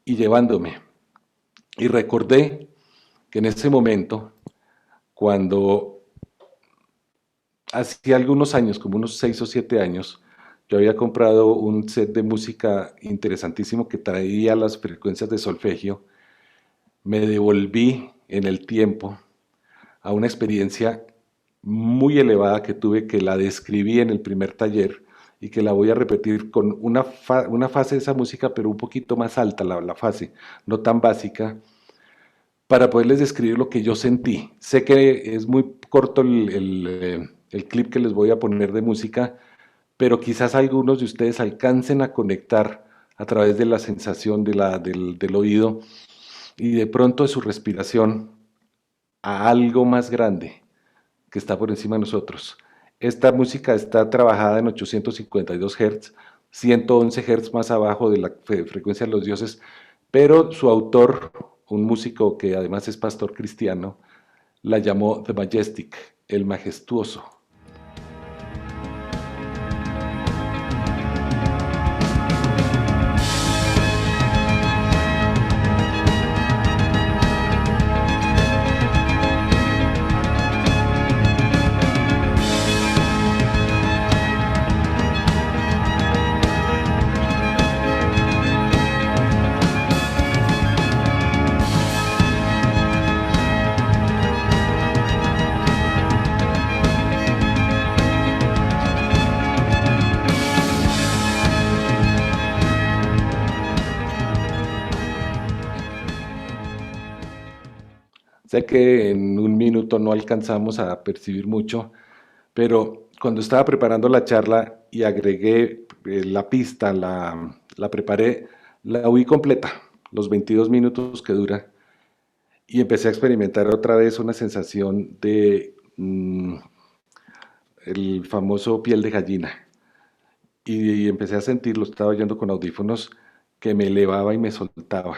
y llevándome. Y recordé que en ese momento, cuando hacía algunos años, como unos 6 o 7 años, yo había comprado un set de música interesantísimo que traía las frecuencias de solfegio. Me devolví en el tiempo a una experiencia muy elevada que tuve, que la describí en el primer taller y que la voy a repetir con una fase de esa música, pero un poquito más alta la fase, no tan básica, para poderles describir lo que yo sentí. Sé que es muy corto el clip que les voy a poner de música, pero quizás algunos de ustedes alcancen a conectar a través de la sensación del oído y de pronto de su respiración a algo más grande que está por encima de nosotros. Esta música está trabajada en 852 Hz, 111 Hz más abajo de la frecuencia de los dioses, pero su autor, un músico que además es pastor cristiano, la llamó The Majestic, el majestuoso. Sé que en un minuto no alcanzamos a percibir mucho, pero cuando estaba preparando la charla y agregué la pista, la preparé, la oí completa, los 22 minutos que dura, y empecé a experimentar otra vez una sensación de el famoso piel de gallina. Y empecé a sentirlo, estaba oyendo con audífonos, que me elevaba y me soltaba.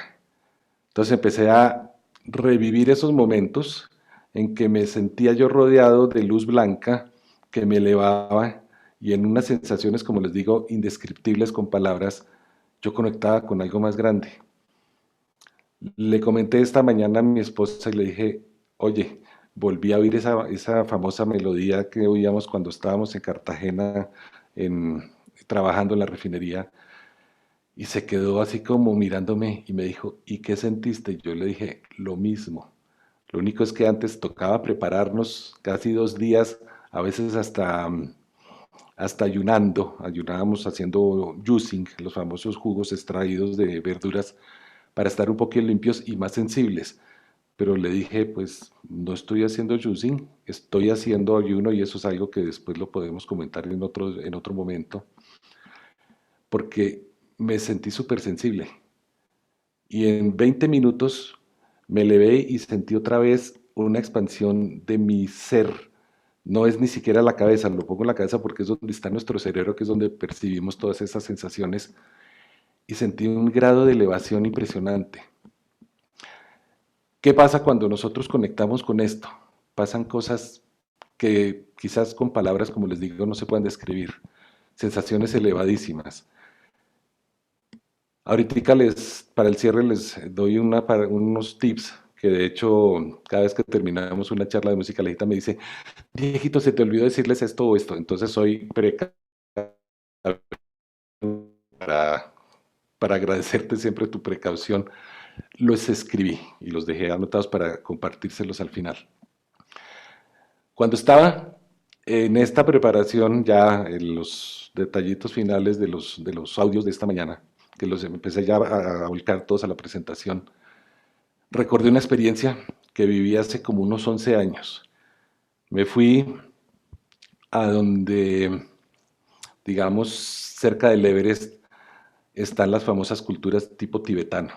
Entonces empecé a revivir esos momentos en que me sentía yo rodeado de luz blanca que me elevaba y en unas sensaciones, como les digo, indescriptibles con palabras, yo conectaba con algo más grande. Le comenté esta mañana a mi esposa y le dije, oye, volví a oír esa famosa melodía que oíamos cuando estábamos en Cartagena trabajando en la refinería. Y se quedó así como mirándome y me dijo, ¿y qué sentiste? Yo le dije, lo mismo. Lo único es que antes tocaba prepararnos casi 2 días, a veces hasta ayunábamos haciendo juicing, los famosos jugos extraídos de verduras, para estar un poquito limpios y más sensibles. Pero le dije, pues no estoy haciendo juicing, estoy haciendo ayuno y eso es algo que después lo podemos comentar en otro momento, porque me sentí súper sensible. Y en 20 minutos me elevé y sentí otra vez una expansión de mi ser. No es ni siquiera la cabeza, lo pongo en la cabeza porque es donde está nuestro cerebro, que es donde percibimos todas esas sensaciones. Y sentí un grado de elevación impresionante. ¿Qué pasa cuando nosotros conectamos con esto? Pasan cosas que quizás con palabras, como les digo, no se pueden describir. Sensaciones elevadísimas. Ahorita para el cierre les doy unos tips que de hecho cada vez que terminamos una charla de música, la gente me dice, Diegito, se te olvidó decirles esto o esto, entonces soy precavido para agradecerte siempre tu precaución, los escribí y los dejé anotados para compartírselos al final. Cuando estaba en esta preparación, ya en los detallitos finales de los audios de esta mañana, que los empecé ya a volcar todos a la presentación, recordé una experiencia que viví hace como unos 11 años. Me fui a donde, digamos, cerca del Everest, están las famosas culturas tipo tibetano.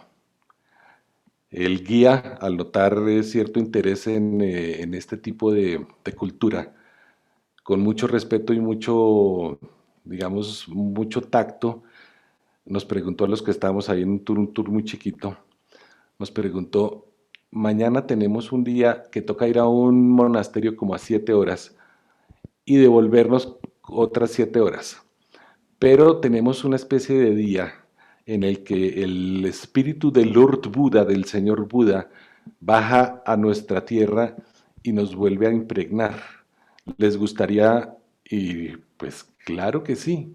El guía, al notar cierto interés en este tipo de cultura, con mucho respeto y mucho, digamos, mucho tacto, nos preguntó a los que estábamos ahí en un tour muy chiquito, nos preguntó, mañana tenemos un día que toca ir a un monasterio como a 7 horas y devolvernos otras 7 horas, pero tenemos una especie de día en el que el espíritu del Lord Buda, del señor Buda, baja a nuestra tierra y nos vuelve a impregnar. ¿Les gustaría? Y pues claro que sí.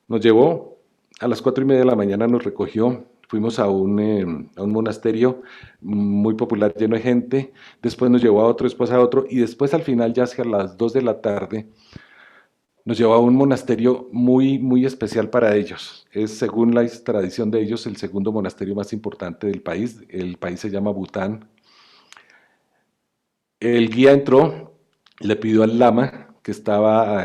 Nos llevó a las 4:30 de la mañana, nos recogió, fuimos a un monasterio muy popular, lleno de gente, después nos llevó a otro, después a otro, y después al final, ya hacia las 2 de la tarde, nos llevó a un monasterio muy, muy especial para ellos. Es, según la tradición de ellos, el segundo monasterio más importante del país. El país se llama Bután. El guía entró, le pidió al lama que estaba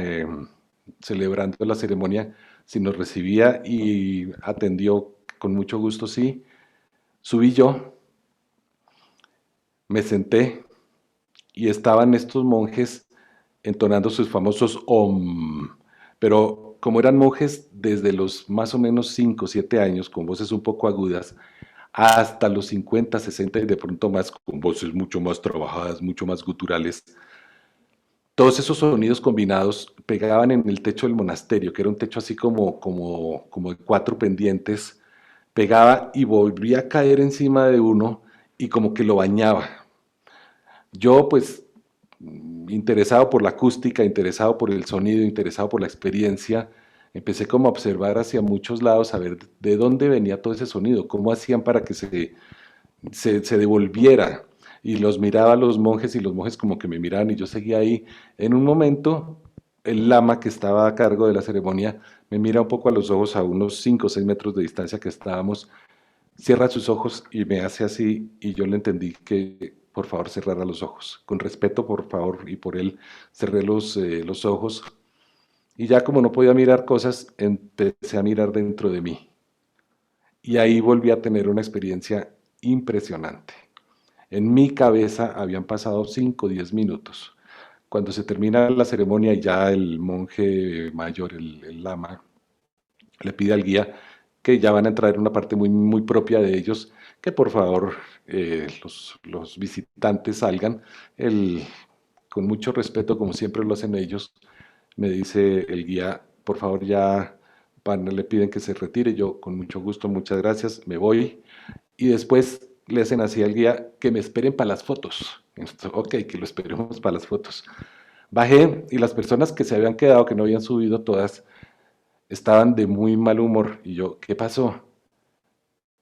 celebrando la ceremonia si nos recibía y atendió con mucho gusto, sí. Subí yo, me senté y estaban estos monjes entonando sus famosos Om, pero como eran monjes desde los más o menos 5 o 7 años, con voces un poco agudas, hasta los 50, 60 y de pronto más, con voces mucho más trabajadas, mucho más guturales, todos esos sonidos combinados pegaban en el techo del monasterio, que era un techo así como de 4 pendientes, pegaba y volvía a caer encima de uno y como que lo bañaba. Yo pues interesado por la acústica, interesado por el sonido, interesado por la experiencia, empecé como a observar hacia muchos lados, a ver de dónde venía todo ese sonido, cómo hacían para que se devolviera. Y los miraba a los monjes y los monjes como que me miraban y yo seguía ahí. En un momento, el lama que estaba a cargo de la ceremonia me mira un poco a los ojos a unos 5 o 6 metros de distancia que estábamos, cierra sus ojos y me hace así y yo le entendí que por favor cerrara los ojos. Con respeto, por favor, y por él cerré los ojos y ya como no podía mirar cosas, empecé a mirar dentro de mí. Y ahí volví a tener una experiencia impresionante. En mi cabeza habían pasado 5 o 10 minutos. Cuando se termina la ceremonia y ya el monje mayor, el lama, le pide al guía que ya van a entrar en una parte muy, muy propia de ellos, que por favor los visitantes salgan. Él, con mucho respeto, como siempre lo hacen ellos, me dice el guía, por favor ya le piden que se retire, yo con mucho gusto, muchas gracias, me voy, y después le hacen así al guía que me esperen para las fotos. Entonces, ok, que lo esperemos para las fotos. Bajé y las personas que se habían quedado, que no habían subido todas, estaban de muy mal humor. Y yo, ¿qué pasó?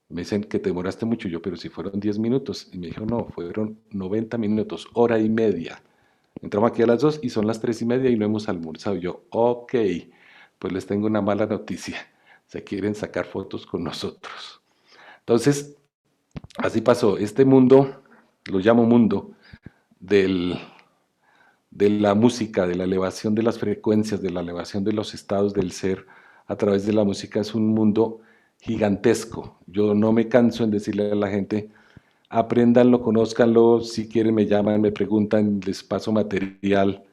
Me dicen que te demoraste mucho. Yo, pero si fueron 10 minutos. Y me dijeron, no, fueron 90 minutos, hora y media. Entramos aquí a las 2 y son las 3:30 y no hemos almorzado. Yo, ok, pues les tengo una mala noticia. Se quieren sacar fotos con nosotros. Entonces, así pasó. Este mundo, lo llamo mundo, del, de la música, de la elevación de las frecuencias, de la elevación de los estados del ser a través de la música, es un mundo gigantesco. Yo no me canso en decirle a la gente, apréndanlo, conózcanlo, si quieren me llaman, me preguntan, les paso material,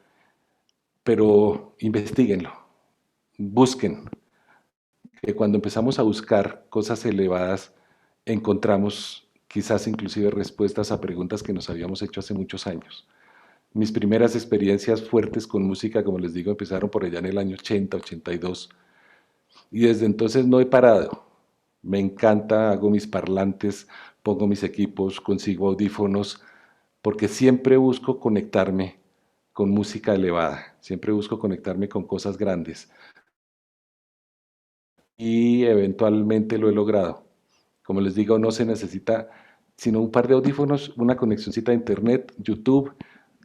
pero investiguenlo, busquen, que cuando empezamos a buscar cosas elevadas, encontramos quizás inclusive respuestas a preguntas que nos habíamos hecho hace muchos años. Mis primeras experiencias fuertes con música, como les digo, empezaron por allá en el año 80, 82, y desde entonces no he parado. Me encanta, hago mis parlantes, pongo mis equipos, consigo audífonos, porque siempre busco conectarme con música elevada, siempre busco conectarme con cosas grandes. y eventualmente lo he logrado. Como les digo, no se necesita sino un par de audífonos, una conexioncita a internet, YouTube,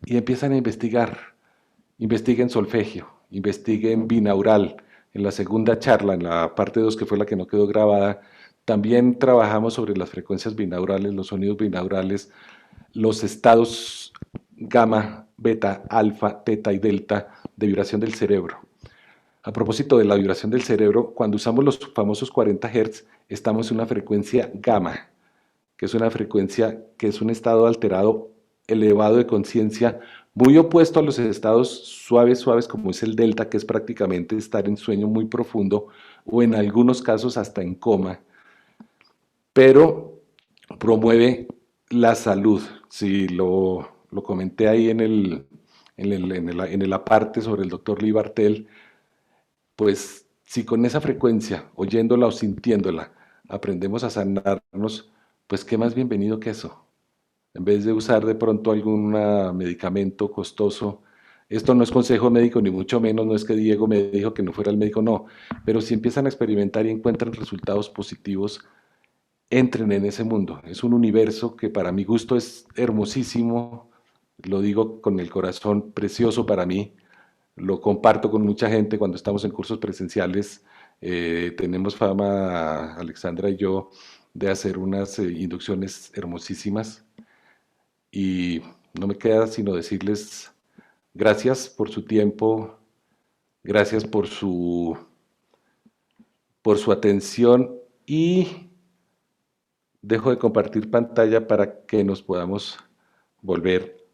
y empiezan a investigar. Investiguen solfegio, investiguen binaural. En la segunda charla, en la parte 2 que fue la que no quedó grabada, también trabajamos sobre las frecuencias binaurales, los sonidos binaurales, los estados gamma, beta, alfa, teta y delta de vibración del cerebro. A propósito de la vibración del cerebro, cuando usamos los famosos 40 Hz, estamos en una frecuencia gamma, que es una frecuencia que es un estado alterado elevado de conciencia, muy opuesto a los estados suaves, suaves como es el delta, que es prácticamente estar en sueño muy profundo o en algunos casos hasta en coma, pero promueve la salud. Si lo comenté ahí en el aparte sobre el doctor Lee Bartel, pues si con esa frecuencia, oyéndola o sintiéndola, aprendemos a sanarnos, pues qué más bienvenido que eso. En vez de usar de pronto algún medicamento costoso, esto no es consejo médico ni mucho menos, no es que Diego me dijo que no fuera el médico, no, pero si empiezan a experimentar y encuentran resultados positivos, entren en ese mundo. Es un universo que para mi gusto es hermosísimo, lo digo con el corazón, precioso para mí, lo comparto con mucha gente cuando estamos en cursos presenciales. Tenemos fama, Alexandra y yo, de hacer unas inducciones hermosísimas y no me queda sino decirles gracias por su tiempo, gracias por su atención y dejo de compartir pantalla para que nos podamos volver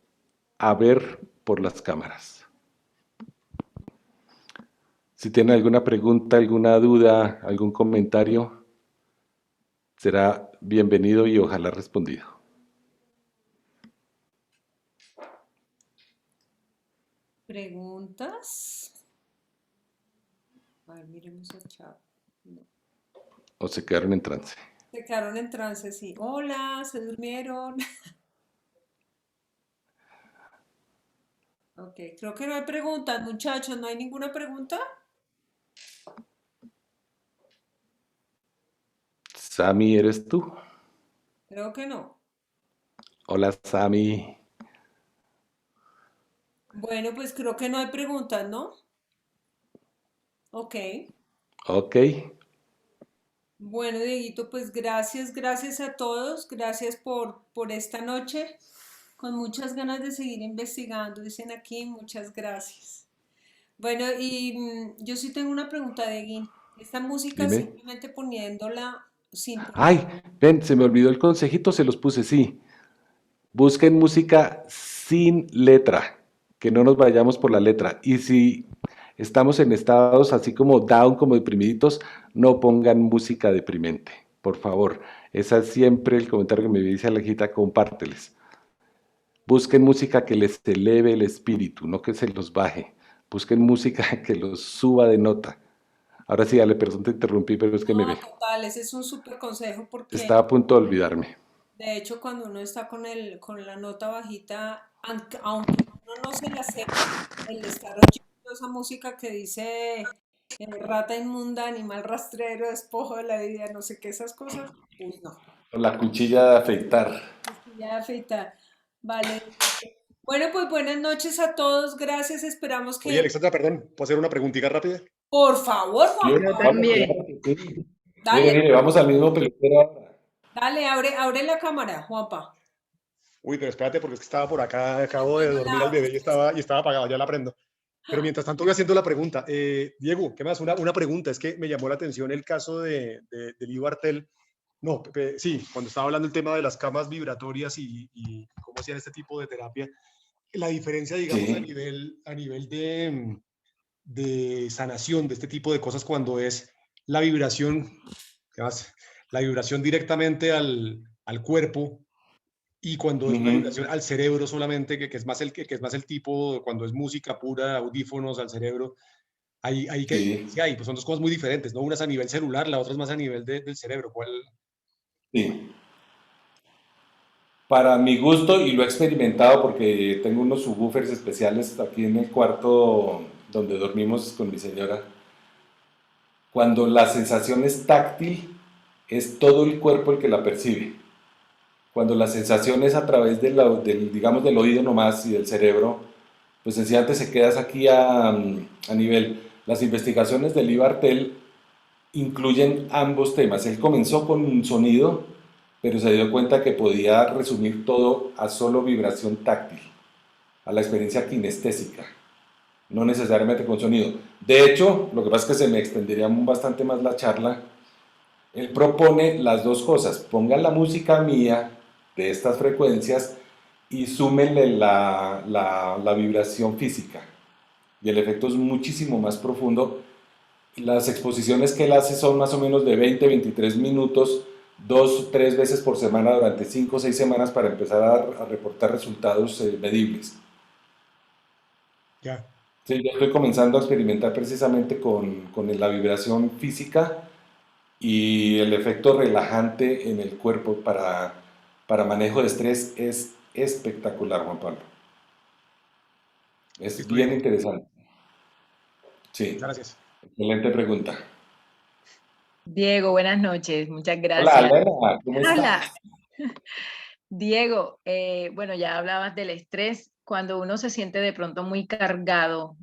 a ver por las cámaras. Si tienen alguna pregunta, alguna duda, algún comentario, será bienvenido y ojalá respondido. ¿Preguntas? A ver, miremos el chat. No. O se quedaron en trance. Se quedaron en trance, sí. Hola, se durmieron. Ok, creo que no hay preguntas, muchachos. ¿No hay ninguna pregunta? Sami, ¿eres tú? Creo que no. Hola, Sami. Bueno, pues creo que no hay preguntas, ¿no? Ok. Ok. Bueno, Dieguito, pues gracias a todos, gracias por esta noche, con muchas ganas de seguir investigando, dicen aquí, muchas gracias. Bueno, y yo sí tengo una pregunta, Dieguín. Esta música Dime. simplemente poniéndola sin poner... Ay, ven, se me olvidó el consejito, se los puse, sí. Busquen música sin letra, que no nos vayamos por la letra. Y si estamos en estados así como down, como deprimiditos, no pongan música deprimente, por favor. Ese es siempre el comentario que me dice Alejita, compárteles. Busquen música que les eleve el espíritu, no que se los baje. Busquen música que los suba de nota. Ahora sí, Ale, perdón, te interrumpí, pero es que me No, ve. total, ese es un súper consejo porque Estaba a punto de olvidarme. de hecho cuando uno está con la nota bajita, aunque uno no se la sepa, el estar oyendo esa música que dice rata inmunda, animal rastrero, despojo de la vida, no sé qué, esas cosas, uy, no. La cuchilla de afeitar. Ya de afeitar. Vale. Bueno, pues buenas noches a todos. Gracias. Esperamos Oye, que, Alexandra, perdón, ¿puedo hacer una preguntita rápida? por favor, Juan, Yo también. Mire, dale, mire, vamos al mismo peluquero ahora. dale, abre la cámara, Juanpa. Uy, pero espérate, porque es que estaba por acá, acabo de No dormir la al bebé abres. y estaba apagado, ya la prendo. Pero mientras tanto voy haciendo la pregunta. Diego, ¿qué más? Una pregunta, es que me llamó la atención el caso de Lee Bartel. No, sí, cuando estaba hablando el tema de las camas vibratorias y cómo hacían este tipo de terapia, la diferencia, digamos, Sí. a nivel de sanación de este tipo de cosas cuando es la vibración, ¿qué más? La vibración directamente al cuerpo y cuando es una vibración al cerebro solamente, que es más que es más el tipo, cuando es música pura, audífonos al cerebro, hay que Sí. diferencia hay, pues son dos cosas muy diferentes, ¿no? Una es a nivel celular, la otra es más a nivel del cerebro. ¿Cuál? Sí. Para mi gusto, y lo he experimentado porque tengo unos subwoofers especiales aquí en el cuarto donde dormimos con mi señora, Cuando la sensación es táctil, es todo el cuerpo el que la percibe. Cuando la sensación es a través digamos, del oído nomás y del cerebro, pues sencillamente se quedas aquí a nivel. Las investigaciones de Lee Bartel incluyen ambos temas. Él comenzó con un sonido, pero se dio cuenta que podía resumir todo a solo vibración táctil, a la experiencia kinestésica, no necesariamente con sonido. De hecho, lo que pasa es que se me extendería bastante más la charla. Él propone las dos cosas: pongan la música mía de estas frecuencias y súmenle la vibración física. Y el efecto es muchísimo más profundo. Las exposiciones que él hace son más o menos de 20-23 minutos, 2-3 veces por semana durante 5 o 6 semanas para empezar a reportar resultados medibles. Ya. Sí, yo estoy comenzando a experimentar precisamente con la vibración física y el efecto relajante en el cuerpo para manejo de estrés es espectacular, Juan Pablo. Es Listo, bien. bien interesante. Sí, Muchas gracias. excelente pregunta. Diego, buenas noches, muchas Hola, gracias. Elena, ¿cómo Hola. estás? Diego, bueno, ya hablabas del estrés. Cuando uno se siente de pronto muy cargado,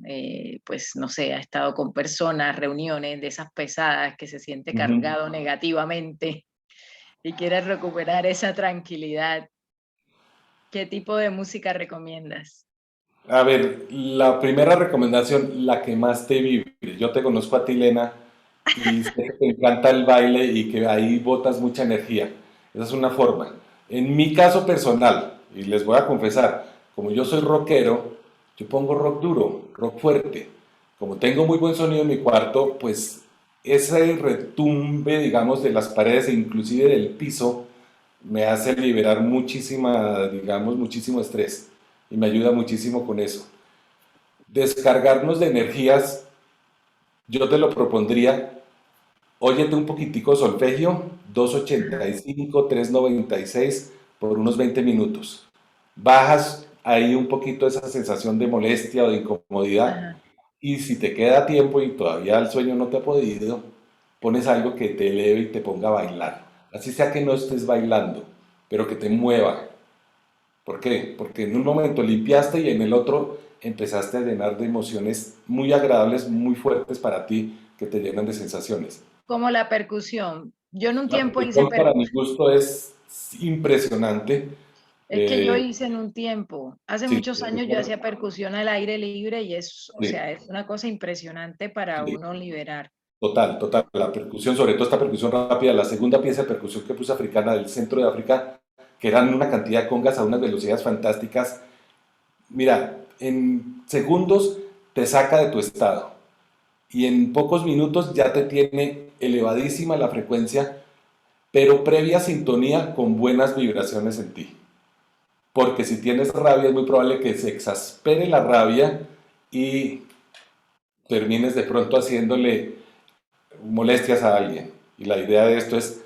pues no sé, ha estado con personas, reuniones de esas pesadas, que se siente Ujú. cargado negativamente y quiere recuperar esa tranquilidad, ¿qué tipo de música recomiendas? A ver, la primera recomendación, la que más te vibre. Yo te conozco a ti, Elena, y sé que te encanta el baile y que ahí botas mucha energía. Esa es una forma. En mi caso personal, y les voy a confesar, como yo soy rockero, yo pongo rock duro, rock fuerte. Como tengo muy buen sonido en mi cuarto, pues ese retumbe, digamos, de las paredes e inclusive del piso, me hace liberar muchísima, digamos, muchísimo estrés y me ayuda muchísimo con eso. Descargarnos de energías, yo te lo propondría. Óyete un poquitico solfegio, 285, 396 por unos 20 minutos. Bajas ahí un poquito esa sensación de molestia o de incomodidad Ajá. y si te queda tiempo y todavía el sueño no te ha podido, pones algo que te eleve y te ponga a bailar. Así sea que no estés bailando, pero que te mueva. ¿Por qué? Porque en un momento limpiaste y en el otro empezaste a llenar de emociones muy agradables, muy fuertes para ti, que te llenan de sensaciones. Como la percusión. Yo en un La tiempo hice percusión para mi gusto es impresionante. Es que yo Eh, hice en un tiempo, hace sí, muchos años yo hacía percusión al aire libre y es, o sí, sea, es una cosa impresionante para sí, uno liberar. total, total. La percusión, sobre todo esta percusión rápida, la segunda pieza de percusión que puse africana del centro de África, que eran una cantidad de congas a unas velocidades fantásticas. Mira, en segundos te saca de tu estado y en pocos minutos ya te tiene elevadísima la frecuencia, pero previa sintonía con buenas vibraciones en ti. Porque si tienes rabia es muy probable que se exaspere la rabia y termines de pronto haciéndole molestias a alguien. Y la idea de esto es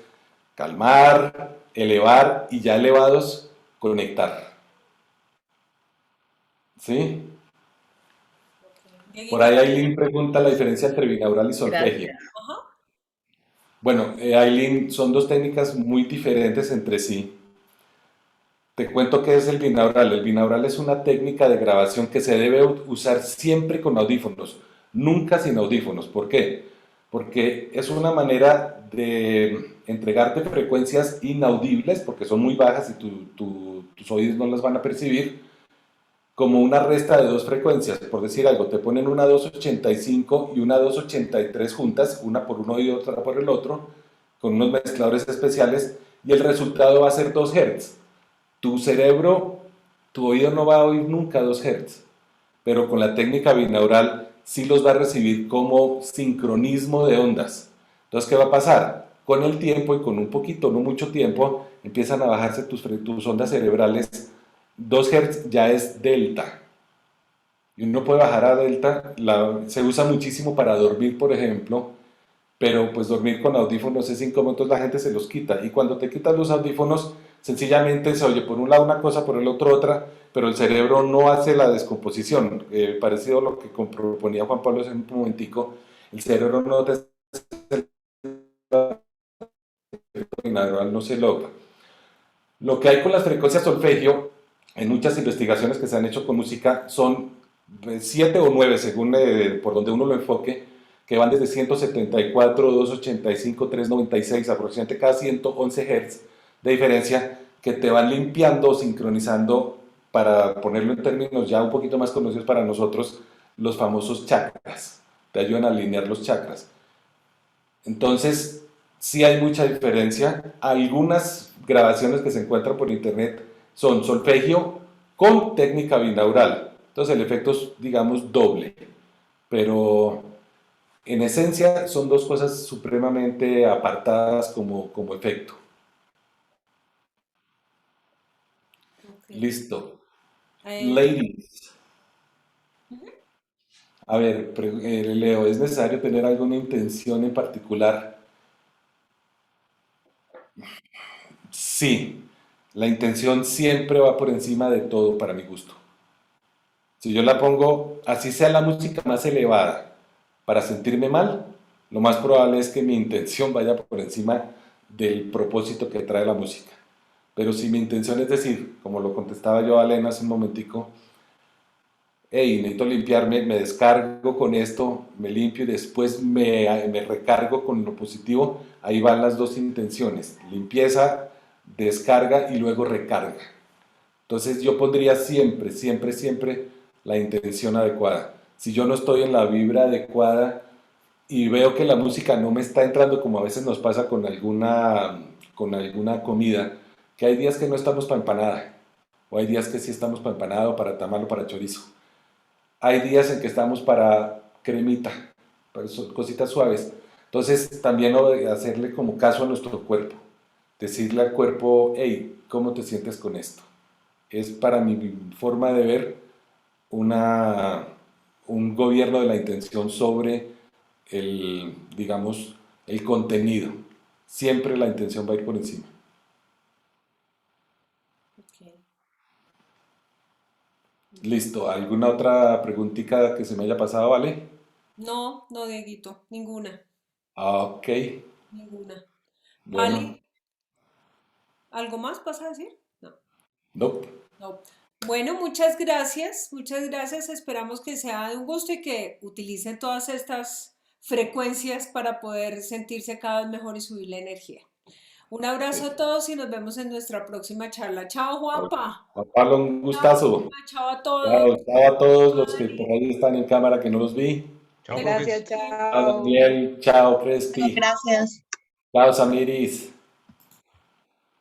calmar, elevar y ya elevados, conectar. ¿Sí? Por Dieguito, ahí Aileen pregunta la diferencia entre binaural y solfegio. Gracias. ajá. Bueno, Aileen, son dos técnicas muy diferentes entre sí. Te cuento qué es el binaural. El binaural es una técnica de grabación que se debe usar siempre con audífonos, nunca sin audífonos. ¿Por qué? Porque es una manera de entregarte frecuencias inaudibles, porque son muy bajas y tus oídos no las van a percibir, como una resta de dos frecuencias. Por decir algo, te ponen una 285 y una 283 juntas, una por un oído y otra por el otro, con unos mezcladores especiales, y el resultado va a ser 2 Hz. Tu cerebro, tu oído no va a oír nunca 2 Hz, pero con la técnica binaural sí los va a recibir como sincronismo de ondas. Entonces, ¿qué va a pasar? Con el tiempo y con un poquito, no mucho tiempo, empiezan a bajarse tus ondas cerebrales. 2 Hz ya es delta. Y uno puede bajar a delta, se usa muchísimo para dormir, por ejemplo, pero pues dormir con audífonos es incómodo, entonces la gente se los quita. Y cuando te quitas los audífonos, sencillamente se oye por un lado una cosa, por el otro otra, pero el cerebro no hace la descomposición. Parecido a lo que proponía Juan Pablo hace un momentico, el cerebro no te binaural no se logra. Lo que hay con las frecuencias solfegio, en muchas investigaciones que se han hecho con música, son 7 o 9, según por donde uno lo enfoque, que van desde 174, 285, 396, aproximadamente cada 111 Hz de diferencia, que te van limpiando, sincronizando, para ponerlo en términos ya un poquito más conocidos para nosotros, los famosos chakras. Te ayudan a alinear los chakras. Entonces, sí hay mucha diferencia. Algunas grabaciones que se encuentran por internet son solfegio con técnica binaural. Entonces el efecto es, digamos, doble. Pero en esencia son dos cosas supremamente apartadas como efecto. Ok. Listo. Eh, Ladies. ujú. A ver, Leo, ¿es necesario tener alguna intención en particular? Sí, la intención siempre va por encima de todo para mi gusto. Si yo la pongo, así sea la música más elevada, para sentirme mal, lo más probable es que mi intención vaya por encima del propósito que trae la música. Pero si mi intención es decir, como lo contestaba yo a Elena hace un momentico, hey, necesito limpiarme, me descargo con esto, me limpio y después me recargo con lo positivo, ahí van las dos intenciones, limpieza, descarga y luego recarga. Entonces yo pondría siempre, siempre, siempre la intención adecuada. Si yo no estoy en la vibra adecuada y veo que la música no me está entrando, como a veces nos pasa con alguna comida, que hay días que no estamos para empanada, o hay días que sí estamos para empanada, o para tamal, o para chorizo. Hay días en que estamos para cremita, para cositas suaves. Entonces también hacerle como caso a nuestro cuerpo, decirle al cuerpo, hey, ¿cómo te sientes con esto? Es para mi forma de ver una, un gobierno de la intención sobre digamos, el contenido. Siempre la intención va a ir por encima. Ok. Listo. ¿Alguna otra preguntita que se me haya pasado, vale? No, no, Dieguito, ninguna, Ok. ninguna. Bueno, Vale, ¿algo más vas a decir? No, no. no. Bueno, muchas gracias, muchas gracias. Esperamos que sea de un gusto y que utilicen todas estas frecuencias para poder sentirse cada vez mejor y subir la energía. Un abrazo a todos y nos vemos en nuestra próxima charla. Chao, Juanpa. Juan Pablo, un Chao, gustazo. Juanpa. Chao a todos. Chao, chao a todos los que por Vale. ahí están en cámara que no los vi. Chao, Que profes. Gracias, estén Chao chao. Daniel, chao Crespi, Gracias. chao Samiris,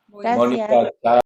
Voy a Mónica, Gracias. chao.